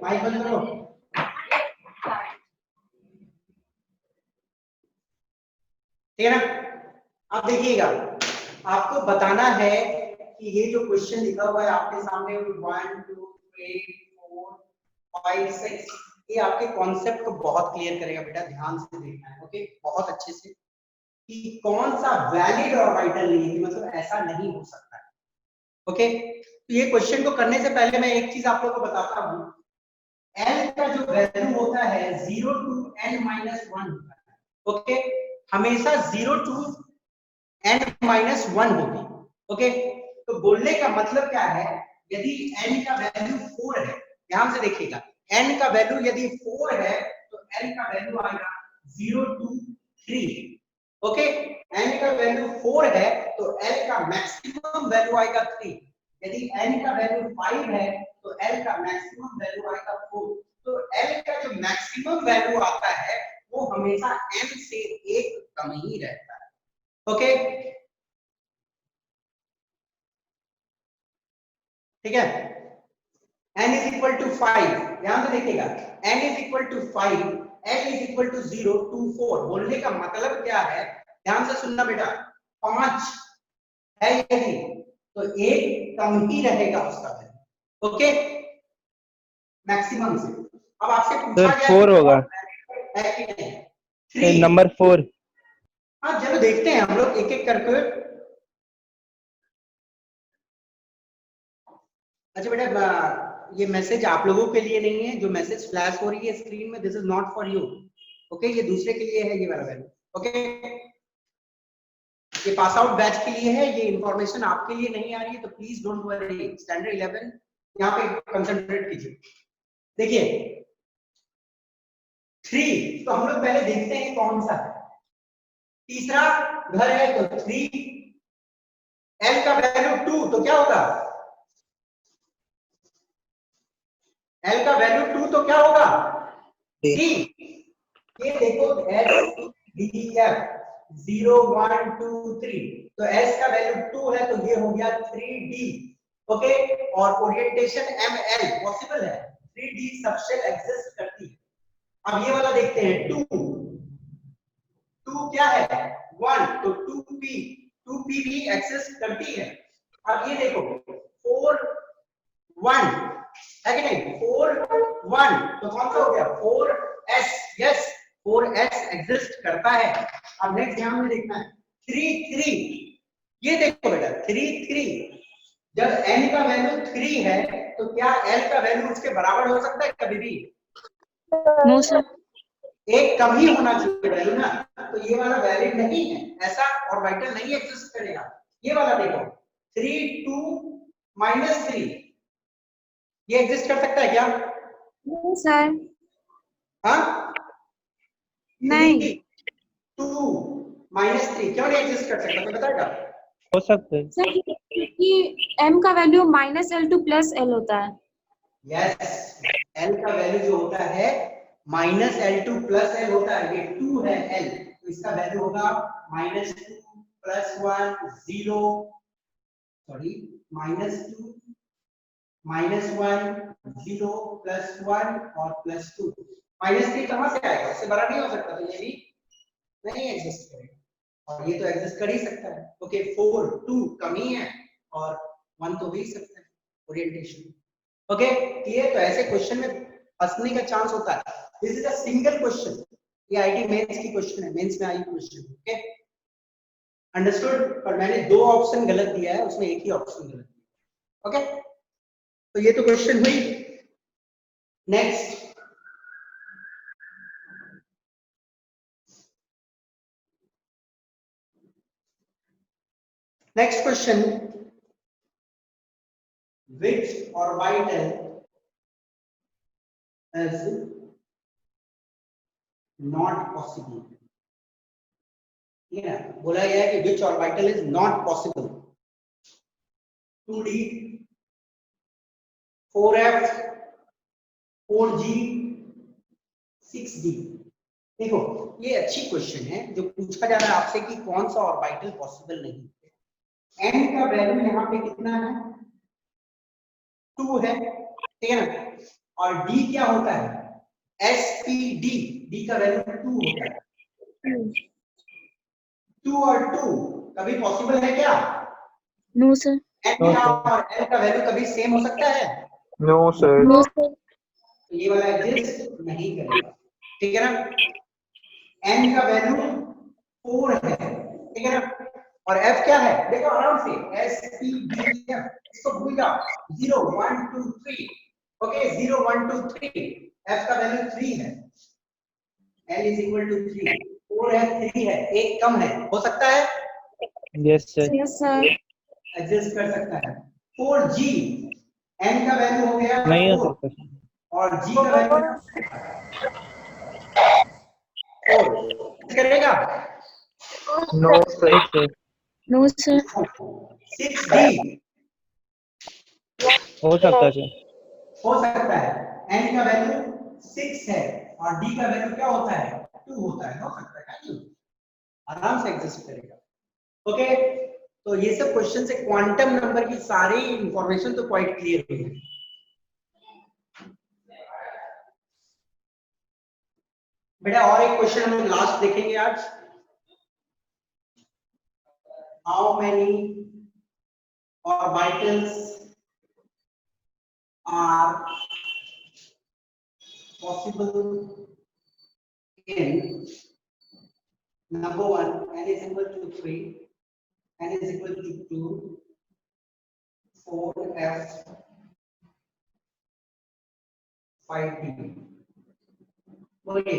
माइक बंद करो। ठीक है ना। अब देखिएगा, आपको बताना है कि ये जो क्वेश्चन लिखा हुआ है आपके सामने 1 2 3 4 5 6, ये आपके कॉन्सेप्ट को बहुत क्लियर करेगा बेटा, ध्यान से देखना है। ओके, बहुत अच्छे से, कि कौन सा वैलिड ऑर्बिटल नहीं है, मतलब ऐसा नहीं हो सकता है। ओके, तो ये क्वेश्चन को करने से पहले मैं एक चीज आप लोगों को बताता हूँ, L का जो वैल्यू होता है 0 to n minus 1 होता है, ओके, हमेशा 0 to n minus 1 होगी, ओके। तो बोलने का मतलब क्या है, यदि n का वैल्यू 4 है, ध्यान से देखिएगा, n का वैल्यू यदि 4 है तो l का वैल्यू आएगा 0 to 3, ओके। n का वैल्यू 4 है तो l का मैक्सिमम वैल्यू आएगा 3, यदि n का वैल्यू 5 है तो l का मैक्सिमम वैल्यू आएगा 4। तो l का जो मैक्सिमम वैल्यू आता है वो हमेशा n से 1 कम ही रहता है, ओके, ठीक है। n is equal to 5, ध्यान से देखिएगा, n is equal to 5, l is equal to 0 to 4। बोलने का मतलब क्या है, ध्यान से सुनना बेटा, 5 है यदि तो 1 कम ही रहेगा उसका वैल्यू, ओके, मैक्सिमम से। अब आपसे पूछा सर गया 4 होगा, है कि नहीं, 3, नंबर 4। हाँ चलो देखते हैं हम लोग एक एक करके। अच्छा बेटा, ये मैसेज आप लोगों के लिए नहीं है, जो मैसेज फ्लैश हो रही है स्क्रीन में, this is not for you, okay, ये दूसरे के लिए है ये वाला वैल्यू, ओके, ये पास आउट बैच के लिए है, ये इंफॉर्मेशन आपके लिए नहीं आ रही है, तो प्लीज डोंट वरी, स्टैंडर्ड 11 यहाँ पे कंसंट्रेट कीजिए। देखिए 3, तो हम लोग पहले देखते हैं कौन सा है, तीसरा घर है तो 3, l का वैल्यू 2 तो क्या होगा, l का वैल्यू 2 तो क्या होगा, d। ये देखो s d f 0 1 2 3, तो s का वैल्यू 2 है तो ये हो गया 3d, ओके, और ओरिएंटेशन ml पॉसिबल है, 3d सबशेल एग्जिस्ट करती है। अब ये वाला देखते हैं 2 क्या है 1, तो 2p भी एग्जिस्ट करती है। अब ये देखो 4 1 है कि नहीं, 4 1 तो कौन सा हो गया 4s, यस 4s एग्जिस्ट करता है। अब नेक्स्ट ध्यान में देखना है 3 3, ये देखो बेटा 3 3, जब n का वैल्यू 3 है तो क्या l का वैल्यू उसके बराबर हो सकता है कभी भी, No, sir. एक कम ही होना चाहिए वैल्यू ना, तो ये वाला वैलिड नहीं है, ऐसा ऑर्बिटल नहीं एग्जिस्ट करेगा। ये वाला देखो 3 2 -3, ये एग्जिस्ट कर सकता है क्या, No, sir. हाँ, नहीं। 2 -3 क्यों नहीं एग्जिस्ट कर सकता, कोई बताएगा। हो सकता है सर क्योंकि m का वैल्यू -L2 + L होता है। यस, l का वैल्यू जो होता है -L2 + L होता है, ये 2 है l, तो इसका वैल्यू होगा -2 + 1 0, सॉरी -2 -1 0 + 1 और +2, -3 कहां से आएगा, इससे बड़ा नहीं हो सकता, तो ये भी नहीं एग्जिस्ट करेगा, और ये तो एग्जिस्ट कर ही सकता है, ओके 4 2 कम ही है और 1 तो हो ही सकता है ओरिएंटेशन, ओके क्लियर। तो ऐसे क्वेश्चन में फंसने का चांस होता है, this is a single question, ये आईटी मेंस की क्वेश्चन है, मेंस में आई क्वेश्चन, ओके अंडरस्टूड। पर मैंने 2 ऑप्शन गलत दिया है, उसमें एक ही ऑप्शन गलत दिया, ओके, तो ये तो क्वेश्चन हुई। Next question, which orbital is not possible, ठीक है ना, बोला गया है कि which orbital is not possible, 2d 4f 4g 6d। देखो ये अच्छी क्वेश्चन है, जो पूछा जा रहा है आपसे कि कौन सा ऑर्बिटल पॉसिबल नहीं है। n का वैल्यू यहाँ पे कितना है 2 है, ठीक है ना, और d क्या होता है spd, d का वैल्यू 2 होता है, 2 और 2 कभी पॉसिबल है क्या, No, sir. n का और l का वैल्यू कभी सेम हो सकता है, No, sir. No, sir. तो ये वाला एग्जिस्ट नहीं करेगा, ठीक है ना। n का वैल्यू 4 है, ठीक है ना, और f क्या है, देखो आराम से s p d f, इसको भूल जाओ 0 1 2 3, ओके 0 1 2 3, f का वैल्यू 3 है, l इज इक्वल टू 3, 4 है 3 है, एक कम है, हो सकता है yes sir. Yes, sir. Adjust कर सकता है। 4g, n का वैल्यू हो गया नहीं हो 4 सकता सर। और g का वैल्यू 4 करेगा। No, sir. नहीं सर, No, sir. 6d हो सकता है सर। हो सकता है, n का वैल्यू 6 है और d का वैल्यू क्या होता है 2 होता है, हो सकता है नहीं, आराम से एग्जिस्ट करेगा। ओके, तो ये सब क्वेश्चन से क्वांटम नंबर की सारी इंफॉर्मेशन तो क्वाइट क्लियर हुई है। बेटा और एक क्वेश्चन हम लोग लास्ट देखेंगे आज। How many orbitals are possible in number 1 n is equal to 3, n is equal to 2, 4f 5d। बोलिए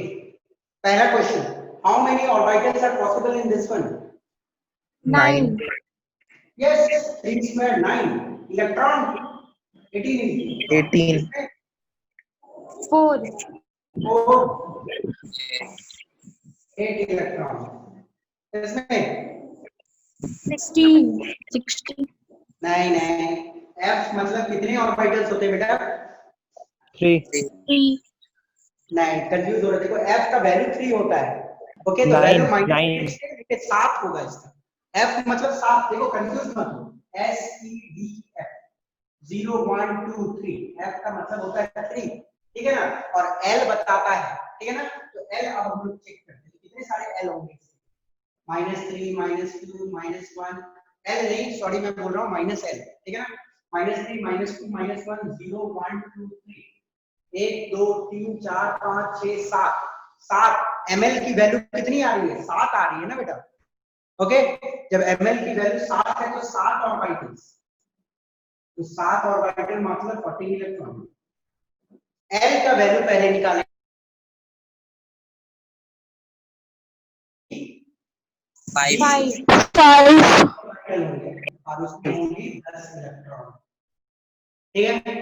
पहला क्वेश्चन, how many orbitals are possible in this one? 9. Yes, 3 square 9, electron 18, 18. 4. 4 8 electron, इसमें 16. 16. नहीं नहीं, f मतलब कितने ऑर्बिटल्स होते हैं बेटा? 3 3. नहीं, कंफ्यूज हो रहे, देखो f का वैल्यू 3 होता है, ओके, तो 9 वैल्यू 9 माइनस 7 होगा इसका, f मतलब 7, देखो कंफ्यूज मत हो, s e d f 0 1 2 3, f का मतलब होता है 3, ठीक है ना, और l बताता है, ठीक है ना, तो l अब हम लोग चेक करते हैं कितने सारे l होंगे, -3 -2 -1, l नहीं सॉरी मैं बोल रहा हूँ -l, ठीक है ना, -3 -2 -1 0 1 2 3, 1 2 3 4 5 6 7, 7 ml की वैल्यू कितनी आ रही है? 7 आ रही है ना बेटा, ओके, जब ml की वैल्यू 7 है तो 7 ऑर्बिटल्स, तो 7 ऑर्बिटल मतलब 14 इलेक्ट्रॉन। l का वैल्यू पहले निकालें, 5 5. ऑर्बिटल होंगे और उसमें होंगी 10 इलेक्ट्रॉन, ठीक है।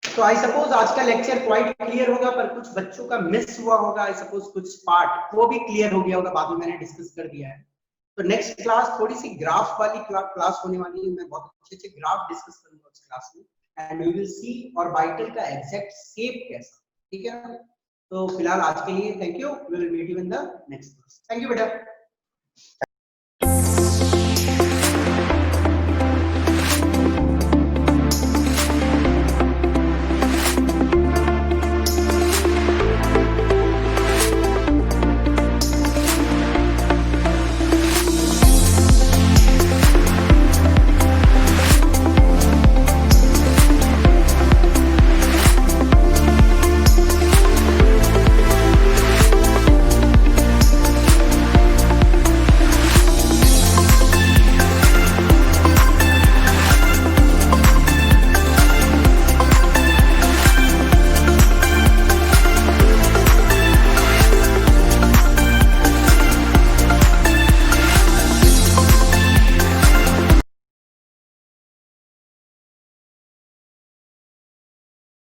तो आई सपोज आज का लेक्चर क्वाइट क्लियर होगा, पर कुछ बच्चों का मिस हुआ होगा, आई सपोज कुछ पार्ट वो भी क्लियर हो गया होगा, बाद में मैंने डिस्कस कर दिया है। तो नेक्स्ट क्लास थोड़ी सी ग्राफ वाली क्लास होने वाली है, मैं बहुत अच्छे से ग्राफ डिस्कस करूंगा उस क्लास में, and we will see orbital का एग्जैक्ट शेप कैसा, ठीक है। तो फिलहाल आज के लिए thank you, we will meet you in the next class, thank you बेटा।